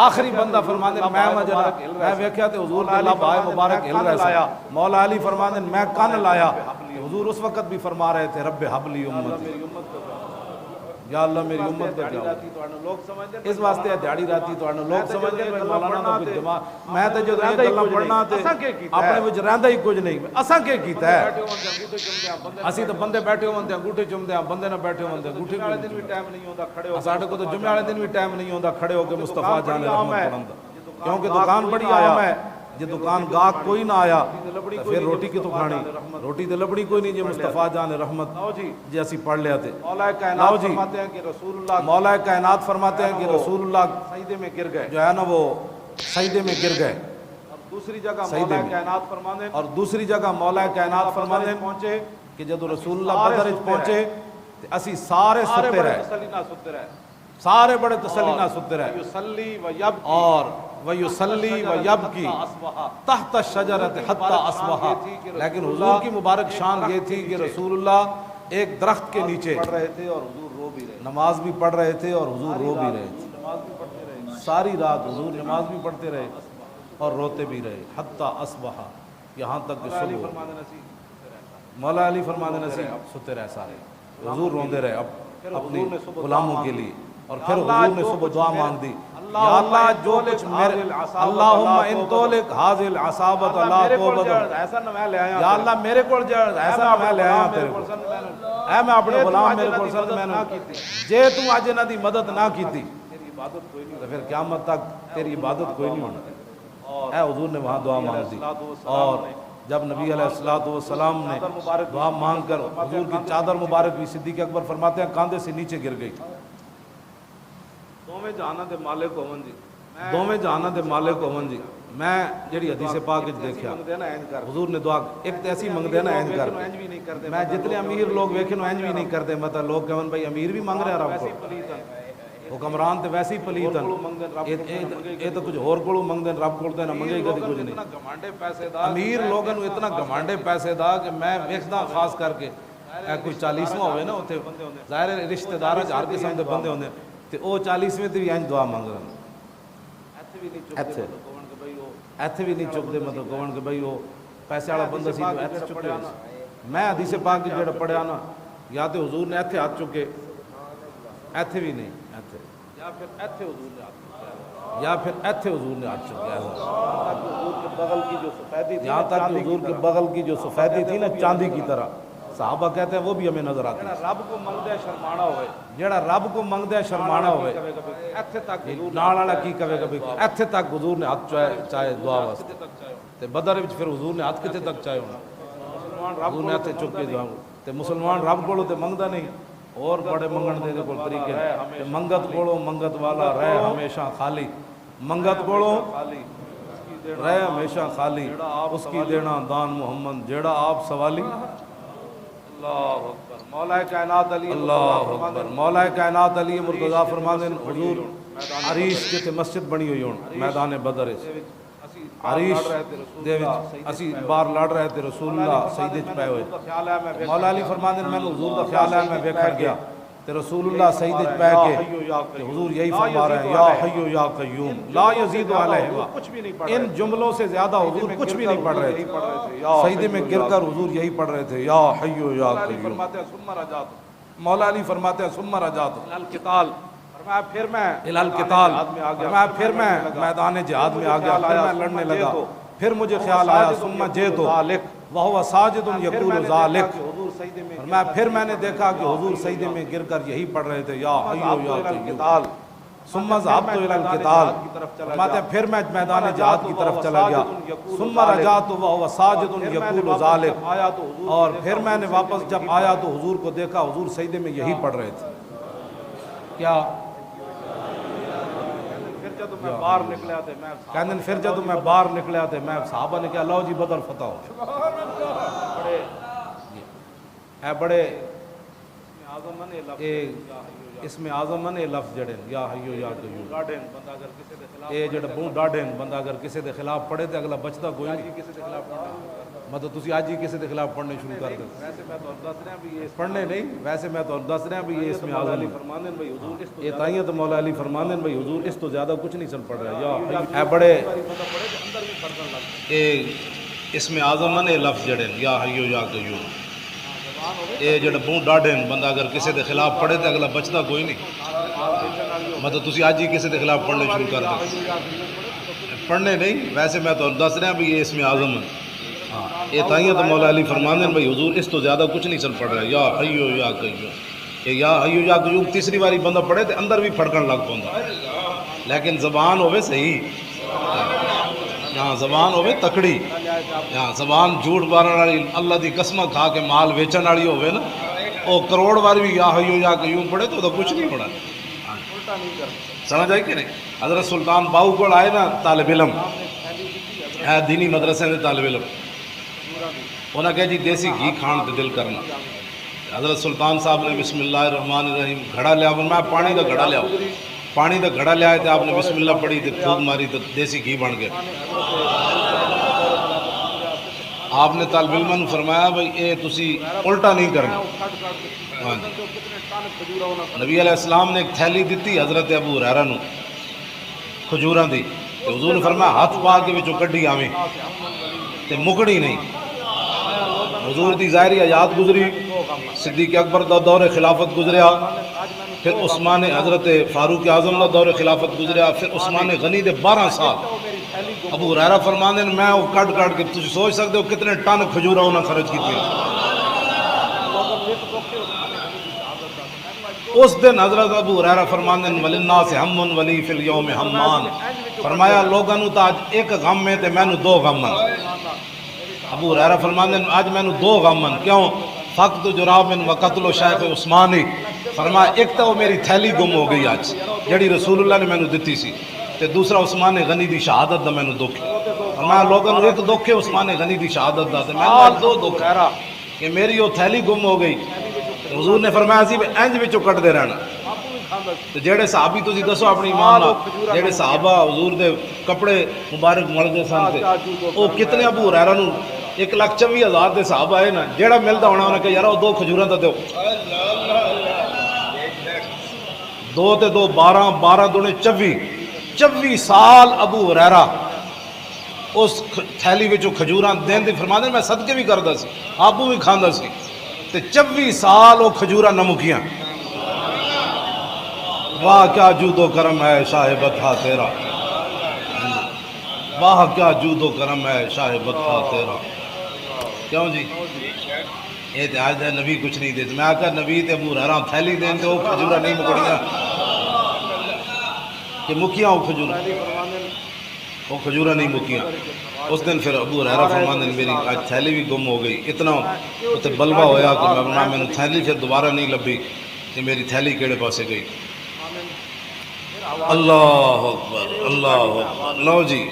آخری بندہ فرمانے میں مجنا میں ویکھیا تے حضور دے اللہ بائے مبارک ہل رہے سے مولا علی فرمانے میں کن لایا حضور اس وقت بھی فرما رہے تھے رب حبلی امت یا اللہ میری امت کا کیا اس واسطے دیہڑی راتی تانوں لوگ سمجھدے نے مولانا دا کوئی دماغ میں تے جدوں یہ گلاں پڑھنا تے اپنے وچ رہندا ہی کچھ نہیں اساں کی کیتا ہے اسی تے بندے بیٹھے ہوندے انگوٹھے چمدے ہیں بندے نہ بیٹھے ہوندے انگوٹھے والے دن بھی ٹائم نہیں ہوندا کھڑے ہو ساڈے کو تو جمعے والے دن بھی ٹائم نہیں ہوندا کھڑے ہو کے مصطفیٰ جان رحمت پڑھن دا کیونکہ دکان بڑی عام ہے جے دکان گاہک کوئی نہ آیا پھر روٹی کی تو کھانی روٹی تے لبڑی کوئی نہیں جے مصطفیٰ جان رحمت جے اسی پڑھ لیا تے مولا کائنات فرماتے ہیں کہ رسول اللہ مولا کائنات فرماتے ہیں کہ رسول اللہ سجدے میں گر گئے جو ہے نا وہ سجدے میں گر گئے دوسری جگہ مولا کائنات فرماتے ہیں اور دوسری جگہ مولا کائنات فرماتے ہیں پہنچے کہ جب رسول اللہ بدر وچ پہنچے تے اسی سارے ستے رہے سارے بڑے تسلی نہ ستے رہے اور وَيُسَلِّي وَيَبْكِي تحت الشجرۃ حتی اصبح لیکن حضور کی مبارک شان یہ تھی کہ رسول اللہ ایک درخت کے نیچے پڑھ رہے تھے اور حضور رو بھی رہے نماز بھی پڑھ رہے تھے اور حضور رو بھی رہے ساری رات حضور نماز بھی پڑھتے رہے اور روتے بھی رہے حتی اصبح یہاں تک کہ صبح مولا علی فرمانے نصیب ستے رہے سارے حضور روندے رہے اپنی غلاموں کے لیے اور پھر حضور نے صبح دعا مانگ دی یا اللہ جو کچھ میرے اللہم ان طولک حاضل عصابت اللہ توبت یا اللہ میرے کول ایسا میں لے آیا تیرے کو اے میں اپنے غلام میرے کول سر میں نے جے تو آج انہاں دی مدد نہ کیتی تو پھر قیامت تک تیری عبادت کوئی نہیں ہونا اے حضور نے وہاں دعا مانگ دی اور جب نبی علیہ السلام نے دعا مانگ کر حضور کی چادر مبارک بھی صدیق اکبر فرماتے ہیں کاندھے سے نیچے گر گئی دوویں جہاناں دے مالک ہون جی دوویں جہاناں دے مالک ہون جی میں جڑی حدیث پاک وچ دیکھیا حضور نے دعا ایک تے ایسی منگدے نا اینج کر میں جتنے امیر لوگ ویکھے نو اینج بھی نہیں کرتے مطلب لوگ کہن بھائی امیر بھی مانگ رہے ہیں رب کو حکمران تے ویسے ہی پلیت ہیں اے تو کچھ ہور کولوں منگدے رب کول تے نہ منگے کدی کچھ نہیں امیر لوگاں نو اتنا گھمانڈے پیسے دا کہ میں ویکھدا خاص کر کے کوئی 40واں ہوئے نا اوتھے ظاہر رشتہ دار ہر قسم دے بندے ہوندے تے او 40ویں تے بھی انج دعا مانگ رہے ہیں ایتھے بھی نہیں چکدے مطلب کون کہ بھائی وہ پیسے والا بندہ سی تو ایتھے چکے میں حدیث پاک جڑا پڑھیا نا یا تے حضور نے ایتھے ہاتھ چکے ایتھے بھی نہیں ایتھے یا پھر ایتھے حضور نے ہاتھ یا پھر ایتھے حضور نے ہاتھ چکے حضور کے بغل کی جو سفیدی تھی یہاں تک کہ حضور کے بغل کی جو سفیدی تھی نا چاندی کی طرح صحابہ کہتے ہیں وہ بھی ہمیں نظر آتے ہیں رب کو منگدے شرمانا ہوئے جیڑا رب کو منگدے شرمانا ہوئے ایتھے تک نال والا کی کہے کبھی ایتھے تک حضور نے ہاتھ چاہے دعا واسطے تے بدر وچ پھر حضور نے ہاتھ کتے تک چاہے ہونا حضور نے ہاتھ چک کے دعا تے مسلمان رب کولوں تے منگدا نہیں اور بڑے منگن دے کول طریقے تے منگت کولوں منگت والا رہے ہمیشہ خالی منگت کولوں رہے ہمیشہ خالی اس کی دینا دان محمد جیڑا آپ سوالی اللہ اکبر مولا کائنات علی اللہ اکبر مولا کائنات علی مرتضیٰ فرماندے حضور عریش کے تے مسجد بنی ہوئی ہون میدان بدر عریش دے وچ اسی بار لڑ رہے تے رسول اللہ سجدے وچ پے ہوئے مولا علی فرماندے مینوں حضور دا خیال ہے میں ویکھ گیا تے رسول اللہ سجدے وچ پے کے حضور یہی فرما رہے ہیں یا حی یا قیوم لا یزید علیہ ان جملوں سے زیادہ حضور کچھ بھی نہیں پڑھ رہے تھے سجدے میں گر کر حضور یہی پڑھ رہے تھے یا حی یا قیوم مولا علی فرماتے ہیں ثم رجعت القتال فرمایا پھر میں القتال فرمایا پھر میں میدان جہاد میں آ گیا پھر میں لڑنے لگا پھر مجھے خیال آیا ثم جئت وهو ساجد یقول ذلک فرمایا پھر میں نے دیکھا کہ حضور سجدے میں گر کر یہی پڑھ رہے تھے یا حیو یا قیوم ثم ذهبت الى القتال، فرماتے ہیں پھر میں میدان جہاد کی طرف چلا گیا، ثم رجعت وهو ساجد یقول ذلک، اور پھر میں نے واپس جب آیا تو حضور کو دیکھا حضور سجدے میں یہی پڑھ رہے تھے، کیا کہتے ہیں پھر جب میں باہر نکلیا تھے میں صحابہ نے کہا لو جی بدر فتح ہو اے بڑے اس میں اعظم نے لفظ جڑے یا حیو یا قیوم اے جڑا بہت ڈاڈے بندہ اگر کسی دے خلاف پڑھے تے اگلا بچتا کوئی نہیں، مطلب تسی آج ہی کسی دے خلاف پڑھنے شروع کر دیں، پڑھنے نہیں ویسے میں تو دس رہا بھی یہ اس میں اعظم یہ تائیں تو مولا علی فرماندے بھائی حضور اس تو زیادہ کچھ نہیں چل پڑ رہا یا اے بڑے اے اس میں اعظم نے لفظ جڑے یا حیو یا قیوم اے جڑا بہت ڈاڈے بندہ اگر کسی دے خلاف پڑھے تے اگلا بچتا کوئی نہیں، مطلب تسی آج ہی کسی دے خلاف پڑھنے شروع کر دیں، پڑھنے نہیں ویسے میں تو دس رہا بھی یہ اس میں اعظم ہے، ہاں یہ تائیں تو مولا علی فرماندے بھائی حضور اس تو زیادہ کچھ نہیں چل پڑ رہا یا حیو یا قیوم، کہ یا حیو یا قیوم تیسری باری بندہ پڑھے تے اندر بھی پھڑکن لگ پوندا، لیکن زبان ہوے صحیح، یہاں زبان ہوے تکڑی، یہاں زبان جھوٹ مارن والی اللہ دی قسم کھا کے مال ویچن والی ہوے نا او کروڑ بار بھی یا حیو یا قیوم پڑھے تو کچھ نہیں پڑھا، سمجھ آئی کہ نہیں؟ حضرت سلطان باہو کو آئے نا طالب علم ہے دینی مدرسے دے طالب علم، انہاں کہا جی دیسی گھی کھان تے دل کرنا، حضرت سلطان صاحب نے بسم اللہ الرحمن الرحیم گھڑا لیا، میں پانی دا گھڑا لیا، پانی دا گھڑا لیا تے آپ نے بسم اللہ پڑھی تے پھونک ماری تے دیسی گھی بن گیا، آپ نے طالب علماء نے فرمایا بھائی اے تسی الٹا نہیں کرنا، ہاں جی نبی علیہ السلام نے ایک تھیلی دیتی حضرت ابو ہریرہ نو کھجوراں دی، تے حضور نے فرمایا ہاتھ پا کے وچوں کڈی آویں تے مکڑی نہیں، حضور دی ظاہری حیات گزری، صدیق اکبر دا دور خلافت گزریا، پھر عثمان حضرت فاروق اعظم دا دور خلافت گزریا، پھر عثمان غنی دے 12 سال، ابو ہریرہ فرماندے نے میں وہ کٹ کٹ کے تسی سوچ سکتے ہو کتنے ٹن کھجوراں انہاں خرچ کیتی، اس دن حضرت ابو ہریرہ فرماندے نے وللناس ہم ولی فی الیوم ہمان، فرمایا لوگاں نو تا ایک غم ہے تے مینوں 2 غم ہیں، ابو ہریرہ فرماندے نے آج مینوں 2 غم ہیں، کیوں؟ فقد جراب و قتل شیخ عثمانی، فرمایا ایک تو میری تھیلی گم ہو گئی آج جڑی رسول اللہ نے مینوں دتی سی، تے دوسرا عثمان غنی دی شہادت دا مینوں دکھ، فرمایا لوگاں نو ایک دکھ ہے عثمان غنی دی شہادت دا تے مینوں آج 2 دکھ کہ میری وہ تھیلی گم ہو گئی، حضور نے فرمایا سی انج وچوں کٹ دے رہنا، تے جڑے صحابی تسی دسو اپنی ایمان نال جڑے صحابہ حضور دے کپڑے مبارک مل دے سن تے او کتنے ابو ہریرہ نو 1,24,000 دے صحابہ آئے نا جیڑا ملتا ہونا انہیں کہ یار وہ 2 کھجوراں تے دیو، 2 تے 2 12 12 دونے 24 سال ابو ہریرہ اس تھیلی وچوں کھجوراں دین دی فرماندے میں صدقے بھی کردا سی آپو بھی کھاندا سی تے 24 سال وہ کھجوراں نہ مکیاں، واہ کیا جود و کرم ہے شاہ بطحہ تیرا، واہ کیا جود و کرم ہے شاہ بطحہ تیرا، کیوں جی یہ تے آج دے نبی کچھ نہیں دیتے، میں آکا نبی تے ابو ہریرہ تھیلی دین تے وہ کھجوراں نہیں مکڑیاں کہ مکیاں وہ کھجوراں نہیں مکیاں، اس دن پھر ابو ہریرہ فرماندے نے میری آج تھیلی بھی گم ہو گئی، اتنا تے بلوا ہویا کہ میں تھیلی پھر دوبارہ نہیں لبھی کہ میری تھیلی کیڑے پاسے گئی، اللہ اکبر اللہ اکبر، لو جی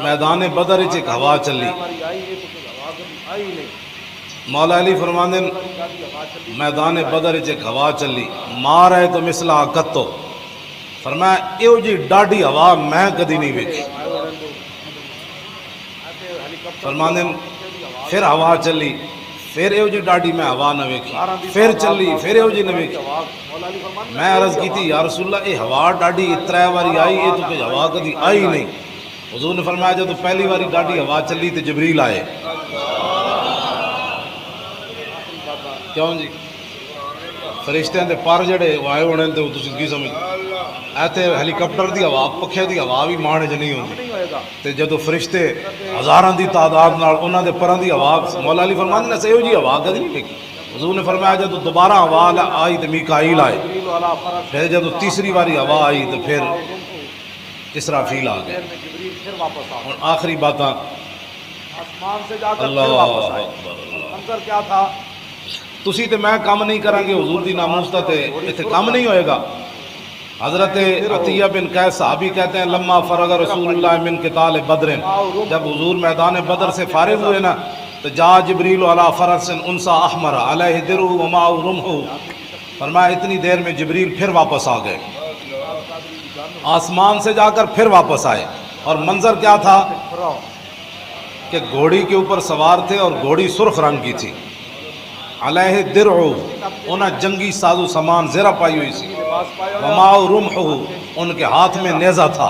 میدان بدر وچ ایک ہوا چلی، مولا علی فرماندے میدان بدر وچ ایک ہوا چلی، مار ہے تو مثلا کتو، فرمایا ایو جی ڈاڈی ہوا میں کدی نہیں ویکھی، فرماندے پھر ہوا چلی، پھر ایو جی ڈاڈی میں ہوا نہ ویکھی، پھر چلی پھر ایو جی نہ ویکھی، میں عرض کی تھی یا رسول اللہ اے ہوا ڈاڈی 3 باری آئی اے تو کہ ہوا کدی آئی نہیں، حضور نے فرمایا جب پہلی باری ڈاڈی ہوا چلی تو جبریل آئے، کیوں جی فرشتیاں دے پر جڑے آئے ہونے تے تسی کی سمجھ ایتھے ہیلی کاپٹر دی ہوا پکھے دی ہوا بھی مانے چ نہیں ہوندی، تے جدو فرشتے ہزاراں دی تعداد نال انہاں دے پراں دی آواز مولا علی فرماندے نے سہو جی آواز کدی نہیں لکھی. حضور نے فرمایا جدو دوبارہ آواز آئی تو میکائیل آئے, پھر جدو تیسری باری آواز آئی تو پھر اسرافیل آ گئے. اور آخری باتاں آسمان سے جا کر اللہ پھر واپس آئے. اکبر. منظر کیا تھا؟ تسی تے میں کام نہیں کریں گے حضور دی ناموس دا تے ایتھے کام نہیں ہوئے گا. حضرت عطیہ بن قیس صحابی کہتے ہیں لما فرغ رسول اللہ من قتال بدر, جب حضور میدان بدر سے فارغ ہوئے نا تو جا جبریل علی فرس انسا احمر علیہ درع ومعہ رمح, فرمایا اتنی دیر میں جبریل پھر واپس آ گئے, آسمان سے جا کر پھر واپس آئے. اور منظر کیا تھا کہ گھوڑی کے اوپر سوار تھے اور گھوڑی سرخ رنگ کی تھی. علیہ درع, انہیں جنگی ساز و سامان زیرہ پائی ہوئی سی. ومعہ رمح, ان کے ہاتھ میں نیزہ تھا.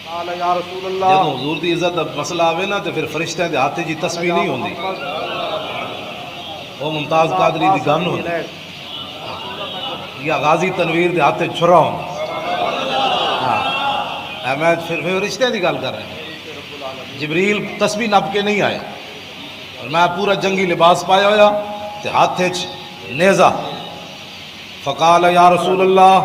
قال یا رسول اللہ, جب حضور دی عزت مسئلہ آوے نا تو پھر فرشتے دے ہاتھے جی تسبیح نہیں ہوندی, وہ ممتاز قادری دی گن ہوندی یا غازی تنویر دے ہاتھے چھرا ہوندی. ہاں میں پھر فرشتے دی گل کر رہے ہیں. جبریل تسبیح نپ کے نہیں آئے, اور میں پورا جنگی لباس پایا ہویا تے ہاتھے نیزہ. فقال یا رسول اللہ,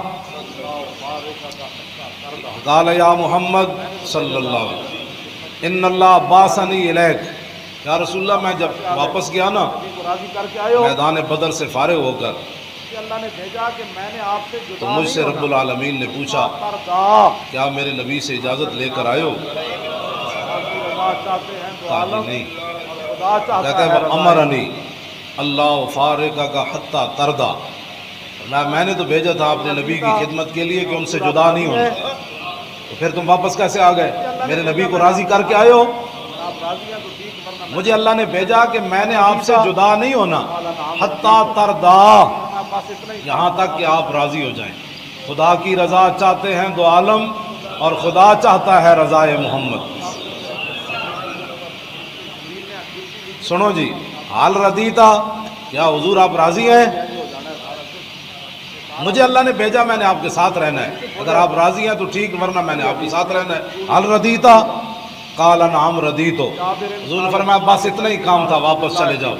قال یا محمد صلی اللہ علیہ وسلم ان اللہ باسنی الیک, یا رسول اللہ میں جب واپس گیا نا کو راضی کر کے آئے ہو میدان بدر سے فارغ ہو کر, کہ اللہ نے بھیجا کہ میں نے آپ سے تو جدا مجھ سے رب العالمین نے پوچھا پردہ کیا میرے نبی سے اجازت لے کر آئے ہو؟ چاہتے ہیں تو کہا عالم کہ نہیں. خدا چاہتا کہتے ہے ہیں رضا. امرنی اللہ فارقہ کا حتی تردا, میں نے تو بھیجا تھا اپنے نبی کی خدمت کے لیے کہ ان سے جدا نہیں ہونا, تو پھر تم واپس کیسے آ گئے؟ میرے نبی کو راضی کر کے آئے ہو. آپ راضی ہیں تو ٹھیک, ورنہ مجھے اللہ نے بھیجا کہ میں نے آپ سے جدا نہیں ہونا, حتی تردا, بس اتنا ہی. یہاں تک کہ آپ راضی ہو جائیں. خدا کی رضا چاہتے ہیں دو عالم, اور خدا چاہتا ہے رضائے محمد. سنو جی, حال ردیتا, کیا حضور آپ راضی ہیں؟ مجھے اللہ نے بھیجا, میں نے آپ کے ساتھ رہنا ہے, اگر آپ راضی ہیں تو ٹھیک, ورنہ میں نے آپ کے ساتھ رہنا ہے. حال ردیتا, قال نعم ردیتو. حضور نے فرمایا بس اتنا ہی کام تھا, واپس چلے جاؤ.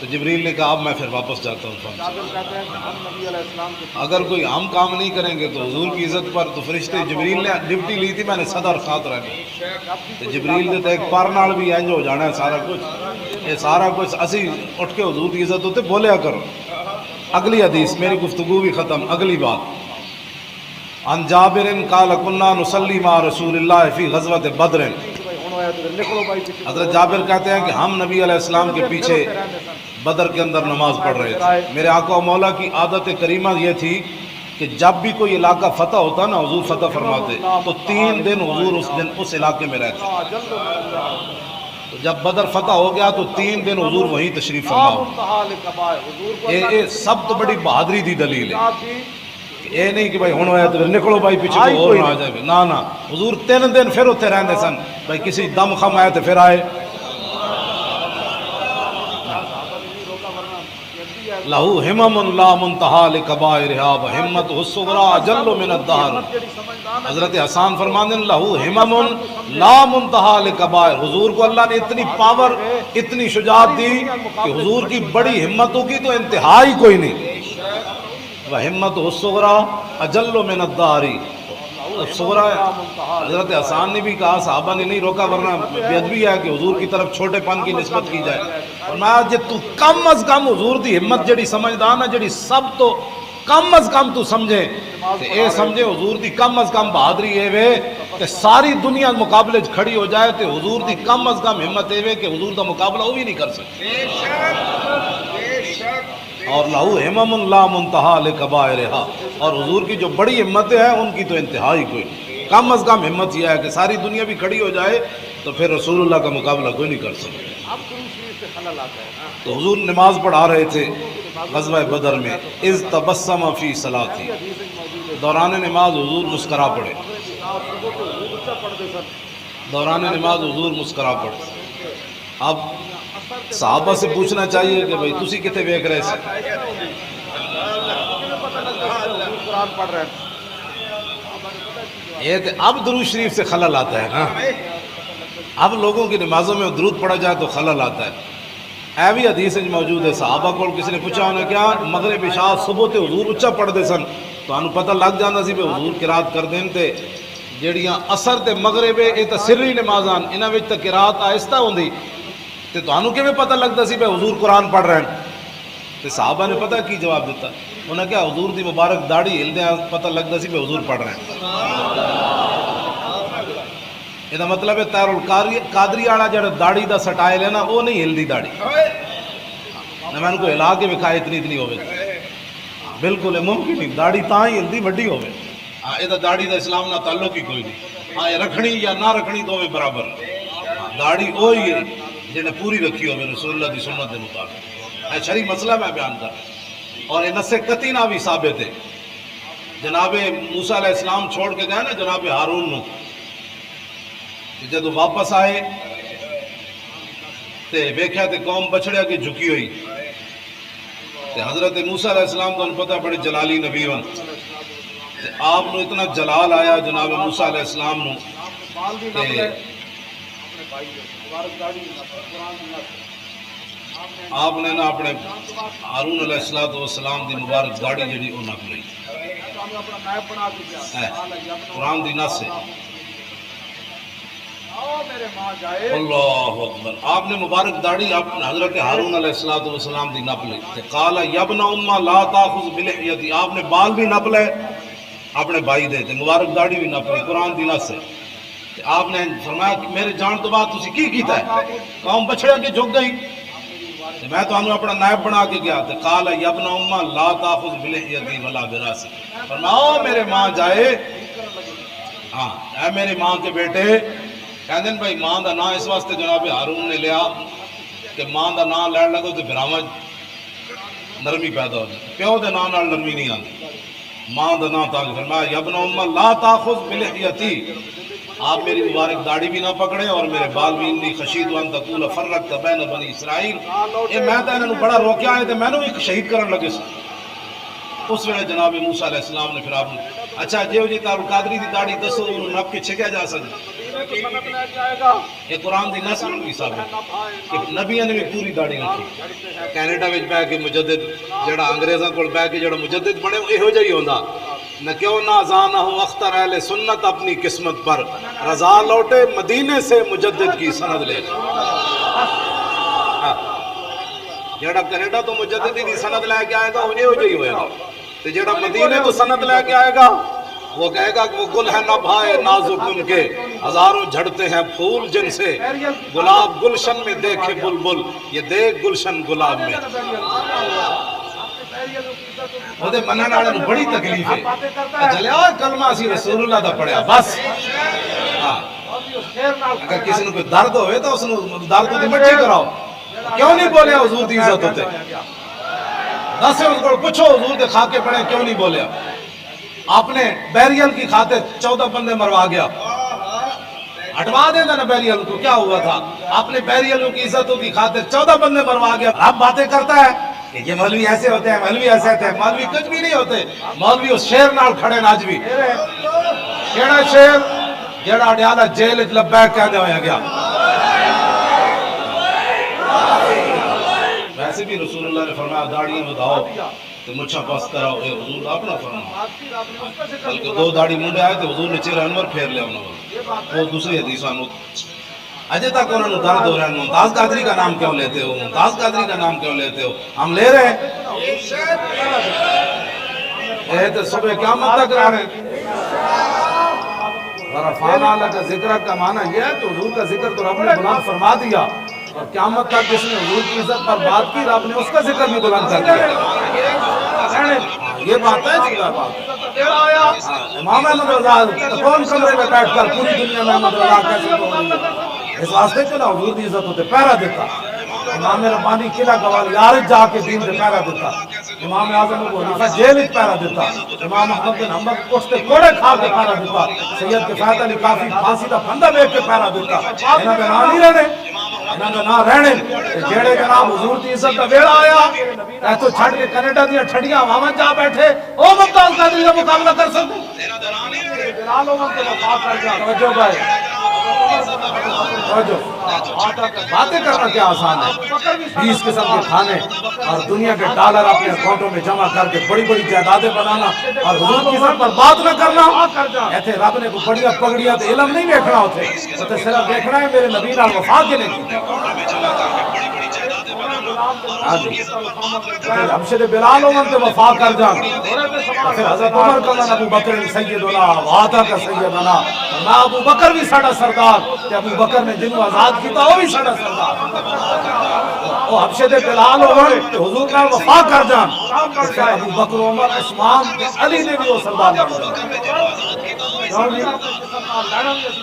تو جبریل نے کہا اب میں پھر واپس جاتا ہوں. کہتے ہیں کہ ہم نبی علیہ السلام کے اگر کوئی ہم کام نہیں کریں گے تو حضور کی عزت پر, تو فرشتے جبریل نے ڈپٹی لی تھی, میں نے صدر ساتھ رہنا. تو جبریل نے تو ایک پار نال بھی انج ہو جانا ہے سارا کچھ, یہ سارا کچھ اسی اٹھ کے حضور کی عزت ہوتے بولیا کرو. اگلی حدیث, میری گفتگو بھی ختم, اگلی بات. عن جابر قال كنا نصلي مع رسول اللہ فی غزوۃ بدر. حضرت جابر کہتے ہیں کہ ہم نبی علیہ السلام کے پیچھے بدر کے اندر نماز پڑھ رہے تھے. میرے آقا و مولا کی عادت کریمہ یہ تھی کہ جب بھی کوئی علاقہ فتح ہوتا نا, حضور فتح فرماتے تو 3 دن حضور اس علاقے میں رہتے. تو جب بدر فتح ہو گیا تو 3 دن حضور وہیں تشریف فرما. یہ سب تو بڑی بہادری دی دلیل ہے. یہ نہیں کہ بھائی ہوں ہوا تو نکلو بھائی پیچھے کوئی اور نہ آ جائے. نا حضور 3 دن پھر اتنے رہندے سن, بھائی کسی دم خم آئے تو پھر آئے. لہو ہمم لا منتہا لکبائرہا وہمتہ الصغریٰ اجل من الدہر. حضرت حسان فرماندے ہیں لہو ہمم لا منتہا لکبائر. حضور کو اللہ نے اتنی پاور, اتنی شجاعت دی کہ حضور کی بڑی ہمتوں کی تو انتہا ہی کوئی نہیں. وہمتہ الصغریٰ اجل من الدہر. صغریٰ حضرت حسان نے بھی کہا, صحابہ نے نہیں روکا, ورنہ بے ادبی ہے کہ حضور کی طرف چھوٹے پن کی نسبت کی جائے. فرمایا جے تو کم از کم حضور دی ہمت جڑی سمجھدا نا, جڑی سب تو کم از کم تو سمجھے, تے اے سمجھے حضور دی کم از کم بہادری اے وے کہ ساری دنیا مقابلے کھڑی ہو جائے, تے حضور دی کم از کم ہمت اے وے کہ حضور دا مقابلہ وہ بھی نہیں کر سکتے. اور لہو ہمم لا منتہا لکبائرہا, اور حضور کی جو بڑی ہمتیں ہیں ان کی تو انتہا ہی کوئی نہیں. کم از کم ہمت یہ ہے کہ ساری دنیا بھی کھڑی ہو جائے تو پھر رسول اللہ کا مقابلہ کوئی نہیں کر سکتا. تو حضور نماز پڑھا رہے تھے غزوہ بدر میں. اذ تبسم فی صلاتی, دوران نماز حضور مسکرا پڑے. دوران نماز حضور مسکرا پڑے. اب صحابہ سے پوچھنا چاہیے کہ بھئی تسی کتے ویکھ رہے سے؟ ایک اب درود شریف سے خلل آتا ہے نا، اب لوگوں کی نمازوں میں درود پڑھا جائے تو خلل آتا ہے۔ اے بھی حدیث موجود ہے، صحابہ کو کسی نے پوچھا انہیں کیا مغرب عشاء صبح تے حضور اچا پڑھتے سن، تو انہوں پتہ لگ جانا سی کہ حضور قرات کر دین تے جیڑیاں اثر تے مغرب یہ تو سری نمازان انہاں وچ تے قرات آہستہ ہوندی، تے تانوں کیویں پتہ لگدا سی کہ حضور قرآن پڑھ رہے ہیں؟ تے صحابہ نے پتہ کی جواب دیتا، انہاں کہا حضور دی مبارک داڑھی ہلدیاں پتہ لگدا سی کہ حضور پڑھ رہے ہیں۔ یہ مطلب ہے تیر القادری والا جڑا داڑھی دا سٹائل ہے نا وہ نہیں ہلدی داڑھی، نہ میں ان کو ہلا کے وکھائے اتنی ہوئے، بالکل ممکن نہیں، داڑھی تاں ہی ہلدی وڈی ہوئے، یہ داڑھی دا اسلام نہ تعلق ہی کوئی نہیں، ہاں یہ رکھنی یا نہ رکھنی تو برابر، داڑھی وہی ہے جنہیں پوری رکھی ہوئے رسول اللہ دی سنت کے مطابق، شرعی مسئلہ میں بیان کر، اور یہ نص قطعی نہ بھی ثابت ہے۔ جناب موسیٰ علیہ السلام چھوڑ کے گئے نا جناب ہارون نو، جدو واپس آئے تے ویکھیا تے قوم بچڑیا کی جھکی ہوئی، تے حضرت موسیٰ علیہ السلام کو پتہ بڑے جلالی نبی ہوں، تے آپ نو اتنا جلال آیا جناب موسیٰ علیہ السلام نو، تے آپ نے نا اپنے ہارون علیہ السلام دی مبارک داڑھی جڑی وہ نپ لئی، قرآن دی نص ہے، اللہ اکبر، آپ نے مبارک داڑھی آپ حضرت ہارون علیہ السلام دی نپ لی، قال یا ابن امہ لا تاخذ بلحیتی، آپ نے بال بھی نپ لے اپنے بھائی دے تے مبارک داڑھی بھی نپ لی، قرآن دی نص ہے۔ آپ نے فرمایا کہ میرے جان تو بعد تسی کی کیتا ہے؟ قوم بچڑیا کے جھک گئی، میں تو انہوں اپنا نائب بنا کے گیا تے قال یا ابن امہ لا تاخذ بلحیتی ولا براسی، فرمایا میرے ماں جائے، ہاں اے میری ماں کے بیٹے، کہتے ہیں بھائی ماں دا نام اس واسطے جناب ہارون نے لیا کہ ماں دا نام لین لگو تو پھر نرمی پیدا ہو جائے، پیو دے نام نال نرمی نہیں آتی، ماں دا نام تاکہ فرمایا یا ابن امہ لا تاخذ بلحیتی، آپ میری مبارک داڑھی بھی نہ پکڑے اور میرے بال بھی، انی خشیت ان تقول فرقت بین بنی اسرائیل، یہ میں تو انہوں بڑا روکیا ہے تو میں نے بھی شہید کرن لگے سا۔ اس ویلے جناب موسیٰ علیہ السلام نے پھر آپ نے اچھا جیو جی تار القادری دی داڑھی دسو نپ کے چھکیا جا سکتا، یہ قرآن دی نسل بھی ثابت کہ نبیوں نے بھی پوری داڑھی رکھی، کینیڈا وچ بیٹھ کے مجدد جڑا انگریزاں کول بیٹھ کے جڑا مجدد بنے یہو جہی ہوندا، نہ کیوں نہ ازاں ہو اختر اہل سنت اپنی قسمت پر، رضا لوٹے مدینے سے مجدد کی سند لے، جڑا کینیڈا تو مجدد کی سند لے کے آئے گا وہ یہو جہی ہوئے گا، تے جڑا مدینے تو سند لے کے آئے گا وہ کہے گا کہ وہ گل ہے نہ بھائے نازک ان کے، ہزاروں جھڑتے ہیں پھول جن سے، گلاب گلشن میں دیکھے بلبل، یہ دیکھ گلشن گلاب میں، وہ دے منن والے نوں بڑی تکلیف ہے، چلیا کلمہ اسی رسول اللہ دا پڑھیا بس، اگر کسی نوں کوئی درد ہوئے تو اس نوں درد دی مٹی کراؤ، کیوں نہیں بولیا حضور دی عزت ہوتے، دسے اس کو پوچھو حضور دے خاکے پڑھے کیوں نہیں بولیا، آپ نے بیریل کی خاطر 14 بندے مروا گیا، ہٹوا دیں نا بیریل کو، کیا ہوا تھا، آپ نے بیریل کی عزتوں کی خاطر 14 بندے مروا گیا، اب باتیں کرتا ہے کہ یہ مولوی ایسے ہوتے ہیں، مولوی ایسے ہوتے ہیں، مولوی کچھ بھی نہیں ہوتے، مولوی اس شیر نال کھڑے ناج بھی، کیڑا شیر جڑا اڈیالہ جیل وچ لبیک کہندے ہویا گیا، ویسے بھی رسول اللہ نے فرمایا داڑیاں بدھاؤ تو مچھا پاس کراؤ، اے حضور آپ نہ فرمایا، بلکہ 2 داڑھی منڈے آئے تو حضور نے چہرہ انور پھیر لیا انہوں، وہ دوسری حدیث آنو اجے تک انہوں نے درد ہو رہا ہے، ممتاز قادری کا نام کیوں لیتے ہو، ممتاز قادری کا نام کیوں لیتے ہو، ہم لے رہے ہیں، اے تو صبح قیامت تک رہے ہیں، رفعنا لک ذکرک کا معنی یہ ہے کہ حضور کا ذکر تو رب نے بلند فرما دیا، اور قیامت تک جس نے حضور کی عزت پر بات کی رب نے اس کا ذکر بھی بلند کر دیا، یہ بات ہے جی بات، امام احمد رضا کون کمرے میں بیٹھ کر پوری دنیا میں احمد رضا کیسے ہو رہی ہے، اس واسطے کہ نہ حضور کی عزت ہوتے پہرا دیتا، امام ربانی قلعہ گوال یارج جا کے دین سے پہرا دیتا، امام اعظم ابو حنیفہ جیل وچ پہرا دیتا، امام احمد بن حنبل کشتے کوڑے کھا کے پہرا دیتا، سید کفایت علی کافی پھانسی دا پھندا بیچ کے پہرا دیتا، انہاں دے نام نہیں رہنے، انہاں دے نام رہنے، جیڑے جناب حضور کی عزت دا ویڑا آیا اے تو چھڑ کے کینیڈا دیاں ٹھڈیاں ہواواں جا بیٹھے، او ممتاز قادری دا مقابلہ کر سکتے، بلال عمر کے وفا کر جا توجہ بھائی توجہ باتیں کرنا کیا آسان ہے 20 قسم کے کھانے اور دنیا کے ڈالر اپنے اکاؤنٹوں میں جمع کر کے بڑی بڑی جائیدادیں بنانا اور حضور کی سر پر بات نہ کرنا ایتھے رب نے کوئی بڑیاں پگڑیاں تے علم نہیں دیکھنا ہوتے تے صرف دیکھنا ہے میرے نبی نال وفا کے نہیں ہمشے دے بلال عمر تے وفا کر جان پھر حضرت عمر کہنا ابو بکر سیدنا وعدہ کا سیدنا نہ ابو بکر بھی ساڈا سردار تے ابو بکر نے جنوں آزاد کیتا وہ بھی ساڈا سردار او ہمشے دے بلال عمر تے حضور نال وفا کر جان پھر ابو بکر عمر عثمان تے علی نے بھی وہ سردار بن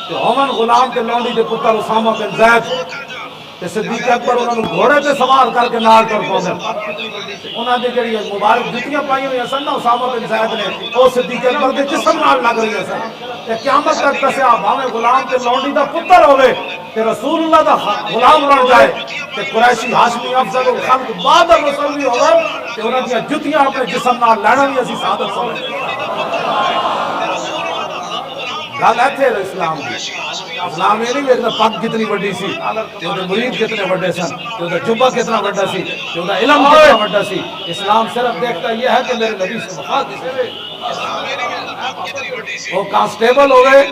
تے عمر غلام تے لونڈی دے پتر اسامہ بن زید تے صدیق اکبر انہاں نوں گھوڑے تے سوار کر کے نال ٹر پاندے انہاں دے جڑی مبارک جتیاں پائی ہوئی سن نا اسامہ بن زید نے او صدیق اکبر دے جسم نال لگ رہی سن تے قیامت تک دسیا بھاویں غلام تے لونڈی دا پتر ہوے تے رسول اللہ دا غلام بن جائے تے قریشی ہاشمی افضل الخلق بعد رسول بھی ہوے تے انہاں دی جتیاں اپنے جسم نال لینا بھی اسی سعادت سمجھ گل ایتھے اسلام دی اسلام یہ نہیں دیکھنا پگ کتنی بڑی سی تے اودے مرید کتنے بڑے سن تے اودہ جبہ کتنا بڑا سی تے اودہ علم کتنا بڑا سی اسلام صرف دیکھتا یہ ہے کہ میرے نبی سے وفا کسی وہ کانسٹیبل ہو گئے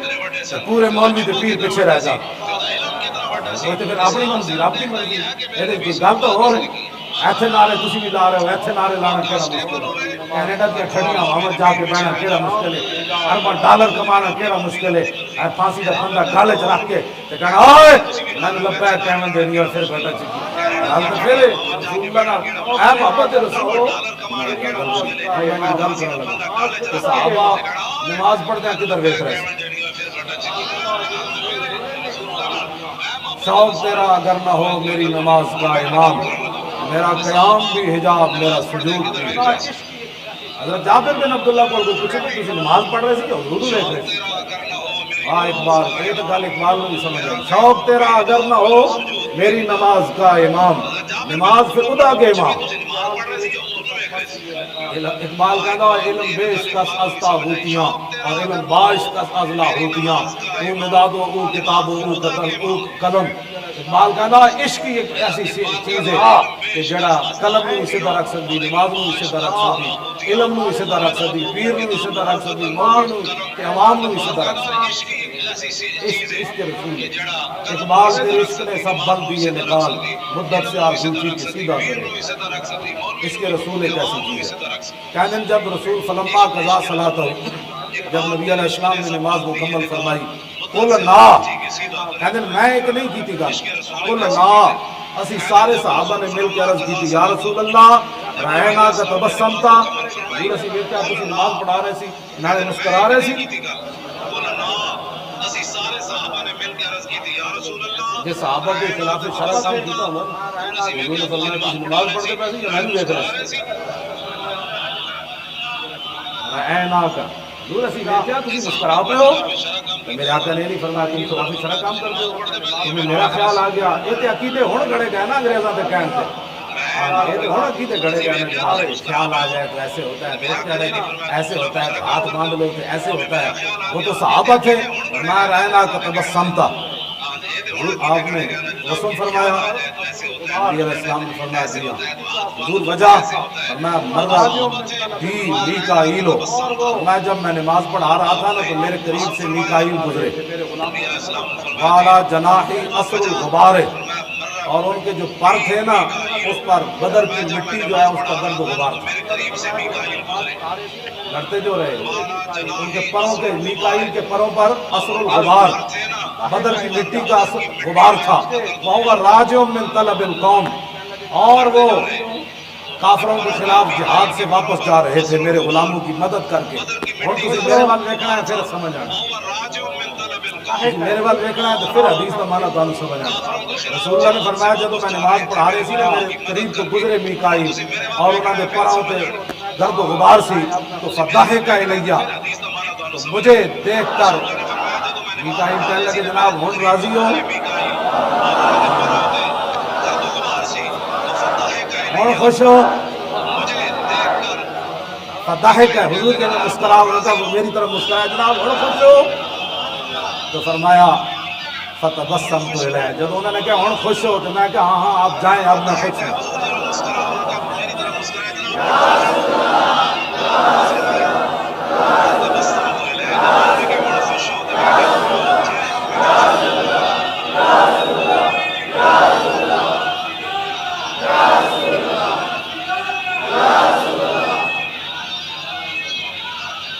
پورے مولوی تے پیر پیچھے رہ جا وہ تے پھر اپنی مرضی یہ گل تو ہو رہی ایتھے نعرے تسی بھی لا رہے ہو ایتھے نعرے لانا کیڑا مشکل ہے کینیڈا دی ٹھڑیاں ہوا جا کے بہنا کیڑا مشکل ہے ارباں ڈالر کمانا کیڑا مشکل ہے اے پھانسی دا بندہ گالے چ رکھ کے تے کہنا اوئے میں لبا کیون دینی اور پھر بیٹا چکی حال تو پھر رسول اللہ نال اے محبت رسول صحابہ نماز پڑھتے ہیں کدھر دیکھ رہے شوق تیرا اگر نہ ہو میری نماز کا امام میرا قیام بھی حجاب میرا سجود بھی حجاب حضرت جابر بن عبداللہ کو پوچھے کہ کسی نماز پڑھ رہے تھے حضور دیکھ رہے تھے ہاں اقبال یہ تو گل اقبال کو بھی سمجھ آئی شوق تیرا اگر نہ ہو میری نماز کا امام نماز پھر خدا کے امام اقبال کہتا ہے علم بیش کس از تاغوتیاں اور علم باش کس از لاہوتیاں او مداد و او کتاب و او قلم اقبال کہتا ہے عشق ایک ایسی چیز ہے کہ جڑا قلم نو اسے دا رکھ سکتی نماز نو اسے دا رکھ سکتی علم نو اسے دا رکھ سکتی پیر نو اسے دا رکھ سکتی مومن نو کہ عوام نو اسے دا رکھ سکتی عشق کے رسول اقبال کے عشق نے سب بل دیے نکال مدت سے آپ زوچی کی سیدھا کرے اس کے رسول ایک ایسی چیز ہے کہنے جب رسول فلما قضا صلاۃ جب نبی علیہ السلام نے نماز مکمل فرمائی قل لا کہنے میں ایک نہیں کی تھی گا قل لا اسی سارے صحابہ نے مل کے عرض کی تھی یا رسول اللہ رہنا کا تبسم تھا یہ اسی بیٹے آپ اسی نماز پڑھا رہے سی نارے مسکرا رہے سی یہ صحابہ کے خلاف شرع کام کیتا ہوا حضور صلی اللہ علیہ وسلم نماز پڑھتے پیسے یا میں نہیں دیکھ رہا رہنا کا حضور اسی بیٹے آپ اسی مسکرا پہ ہو میرے آقا نے نہیں فرمایا تم خلاف شرع کام کرتے ہو تمہیں میرا خیال آ گیا یہ تے عقیدے ہون گھڑے گئے نا انگریزاں دے کہن تے یہ تو ہون عقیدے گھڑے گئے نا خیال آ جائے تو ایسے ہوتا ہے ایسے ہوتا ہے ہاتھ باندھ لو تو ایسے ہوتا ہے وہ تو صحابہ تھے میں رہنا کا تبسم تھا آپ نے رسول فرمایا علیہ السلام نے فرمایا دیا حضور وجہ میں مرہ بھی میکائیل ہو میں جب میں نماز پڑھا رہا تھا نا تو میرے قریب سے میکائیل گزرے والا جناحی اثر الغبار اور ان کے جو پر تھے نا اس پر بدر کی مٹی جو ہے اس کا گرد و غبار تھا لڑتے جو رہے ان کے پروں کے میکائیل کے پروں پر اثر الغبار بدر کی مٹی کا غبار تھا وَهُوَ رَاجِعٌ مِّن طَلَبِ الْقَوْمِ اور وہ کافروں کے خلاف جہاد سے واپس جا رہے تھے میرے غلاموں کی مدد کر کے اور کسی میرے وال دیکھنا ہے پھر سمجھ آنا میرے وال دیکھنا ہے تو پھر حدیث کا معنی تو سمجھ آنا رسول اللہ نے فرمایا جب میں نماز پڑھا رہی تھی نا میرے قریب تو گزرے میکائیل اور انہوں نے پراؤں پہ گرد و غبار سی تو فضاحکا الیہ تو مجھے دیکھ کر میکائیل کہنے لگے جناب ہون راضی ہو ہون خوش ہو فضاحک ہے حضور کے میں مسکرا ہوا تھا، وہ میری طرف مسکرایا جناب بڑا خوش ہو، تو فرمایا فتبسمت الیہ، جب انہوں نے کہا ہن خوش ہو تو میں کہا ہاں ہاں آپ جائیں اب میں خوش ہوں.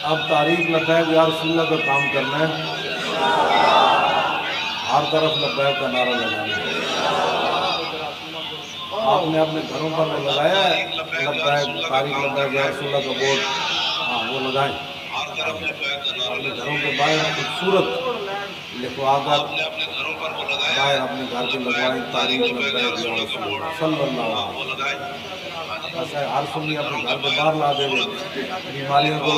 اب تاریخ لبیک یا رسول اللہ کا کام کرنا ہے، ہر طرف لبیک کا نعرہ لگانا ہے. آپ نے اپنے گھروں پر وہ لگایا ہے لبیک تاریخ لبیک یا رسول اللہ کا بورڈ، ہاں وہ لگائیں. اپنے گھروں کے باہر خوبصورت لکھوا کر باہر اپنے گھر کے لگوائیں تاریخ لبیک یا رسول اللہ صلی اللہ علیہ وسلم. ایسا ہر سنی اپنے گھر کے باہر لا دے گے بیماریوں کو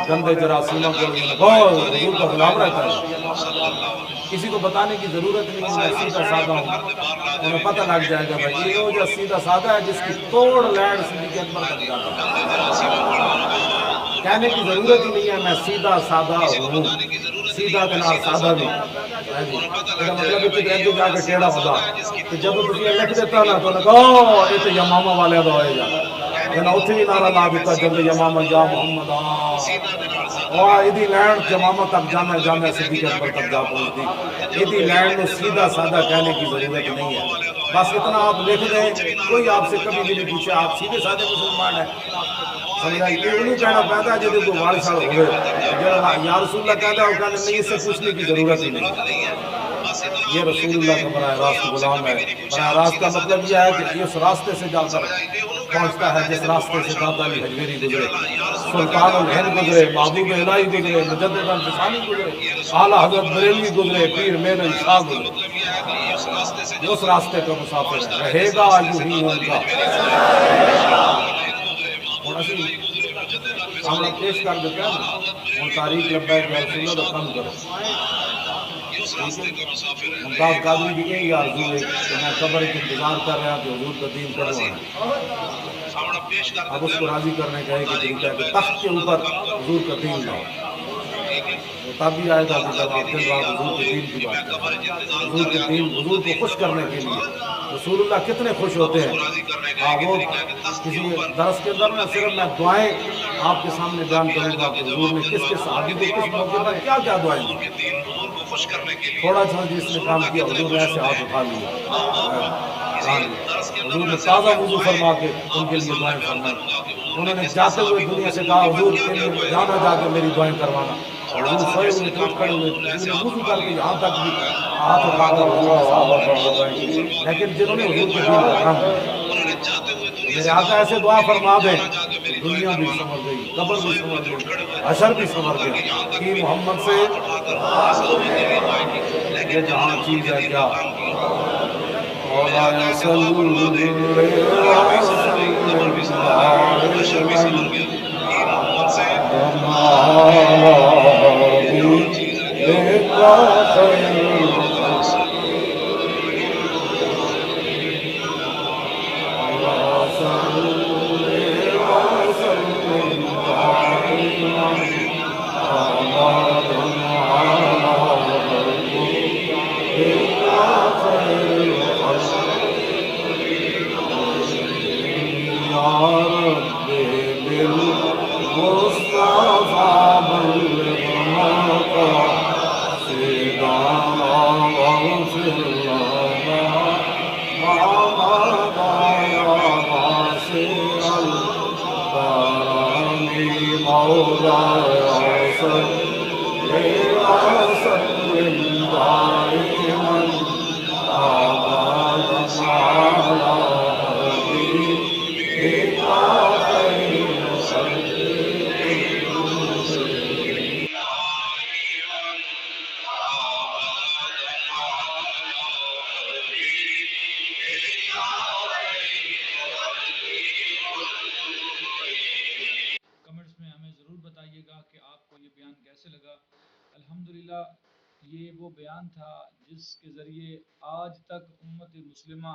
گندے جراثیموں کو حضور کا غلام رہتا ہے. کسی کو بتانے کی ضرورت نہیں ہے میں سیدھا سادہ ہوں، انہیں پتہ لگ جائے گا بھائی یہ وہ جو سیدھا سادہ ہے جس کی توڑ لینڈ صدیق اکبر تک جاتا ہے. کہنے کی ضرورت ہی نہیں ہے میں سیدھا سادہ ہوں، سیدھا کنار سادہ بھی مطلب کہ جا کے ٹیڑھا ہوتا کہ جب تھی لکھ دیتا نا تو لگا یہ تو یمامہ والے دا ہوئے گا جنا اتنے بھی نعرہ لا دیتا جب یمامہ یا محمد ایدی لینڈ یمامہ تک جانا جانا صدیق اکبر تک جا پہنچتی. ایدی لینڈ میں سیدھا سادہ کہنے کی ضرورت نہیں ہے، بس اتنا آپ لکھ دیں کوئی آپ سے کبھی بھی نہیں پوچھے آپ سیدھے سادھے مسلمان ہیں. سمجھا یہ انہوں کہنا پیدا ہے جب کوئی وارثہ ہوئے جڑا یا رسول اللہ کہتا ہے وہ کہنا نہیں اس سے پوچھنے کی ضرورت ہی نہیں. یہ رسول اللہ کا براہ راست غلام ہے. براہ راست کا مطلب یہ ہے کہ اس راستے سے جا کر پہنچتا ہے جس راستے سے داتا علی حجویری گزرے، سلطان الہند گزرے، محبوب الہی گزرے، مجدد الفسانی گزرے، اعلیٰ حضرت بریلوی گزرے، پیر میر علی شاہ گزرے. اس راستے کا مسافر ہے، رہے گا یوں ہی ان کا. ہم پیش کر دیتے ہیں اور تاریخ لبیک یا رسول اللہ کا کم کرو. ممتاز قادری بھی یہی آرزو ہے کہ میں قبر کے انتظار کر رہا کہ حضور کا دین کروانا. اب اس کو راضی کرنے کا ایک طریقہ ہے کہ تخت کے اوپر حضور کا دین لاؤ. وہ تب بھی آئے گا کہ جب آپ دن رات حضور کے دین کی بات کریں. حضور کے دین حضور کو خوش کرنے کے لیے رسول اللہ کتنے خوش ہوتے ہیں. وہ کسی درس کے اندر میں صرف میں دعائیں آپ کے سامنے بیان کروں گا کہ حضور نے کس کس صحابی کو کس موقع پر کیا کیا دعائیں دی. تھوڑا سا جس نے کام کیا حضور نے ایسے ہاتھ اٹھا لیے، حضور نے تازہ وضو فرما کے ان کے لیے دعائیں فرمائیں. انہوں نے جاتے ہوئے دنیا سے کہا حضور کے لیے جانا جا کے میری دعائیں کروانا. حضور سوئے ہوئے ٹوٹ کھڑے ہوئے انہوں نے وضو کر کے یہاں تک بھی ہاتھ اٹھا کر حضور کے صحابہ پر دعائیں کی. لیکن جنہوں نے حضور کے دین کا کام کیا میرے آقا ایسے دعا فرما دیں دنیا بھی سمر گئی، قبر بھی سمر گئی، حشر بھی سمر گیا. کہ محمد سے یہ جہاں چیز ہے کیا مولا صلی کمنٹس میں ہمیں ضرور بتائیے گا کہ آپ کو یہ بیان کیسے لگا. الحمدللہ یہ وہ بیان تھا جس کے ذریعے آج تک امت مسلمہ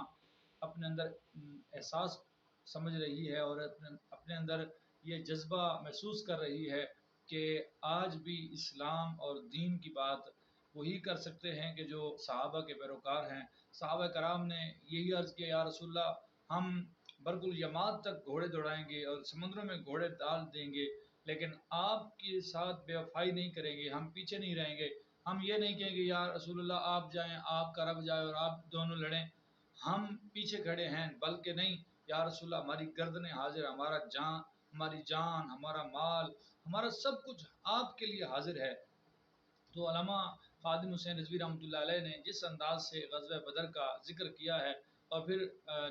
اپنے اندر احساس سمجھ رہی ہے اور اپنے اندر یہ جذبہ محسوس کر رہی ہے کہ آج بھی اسلام اور دین کی بات وہی کر سکتے ہیں کہ جو صحابہ کے پیروکار ہیں۔ صحابہ کرام نے یہی عرض کیا، یا رسول اللہ، ہم برق الیمات تک گھوڑے دوڑائیں گے اور سمندروں میں گھوڑے ڈال دیں گے، لیکن آپ کے ساتھ بے وفائی نہیں کریں گے، ہم پیچھے نہیں رہیں گے۔ ہم یہ نہیں کہیں گے یا رسول اللہ آپ جائیں، آپ کا رب جائے اور آپ دونوں لڑیں، ہم پیچھے کھڑے ہیں، بلکہ نہیں، یا رسول اللہ ہماری گردنیں حاضر، ہماری جان، ہمارا مال، ہمارا سب کچھ آپ کے لیے حاضر ہے۔ تو علامہ خادم حسین رضوی رحمۃ اللہ علیہ نے جس انداز سے غزوہ بدر کا ذکر کیا ہے اور پھر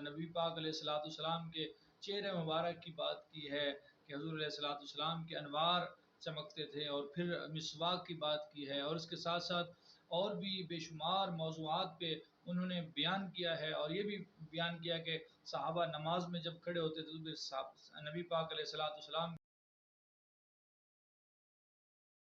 نبی پاک علیہ الصلوۃ والسلام کے چہرے مبارک کی بات کی ہے کہ حضور علیہ الصلوۃ والسلام کے انوار چمکتے تھے، اور پھر مسواک کی بات کی ہے، اور اس کے ساتھ ساتھ اور بھی بے شمار موضوعات پہ انہوں نے بیان کیا ہے، اور یہ بھی بیان کیا کہ صحابہ نماز میں جب کھڑے ہوتے تھے تو پھر نبی پاک علیہ الصلوۃ والسلام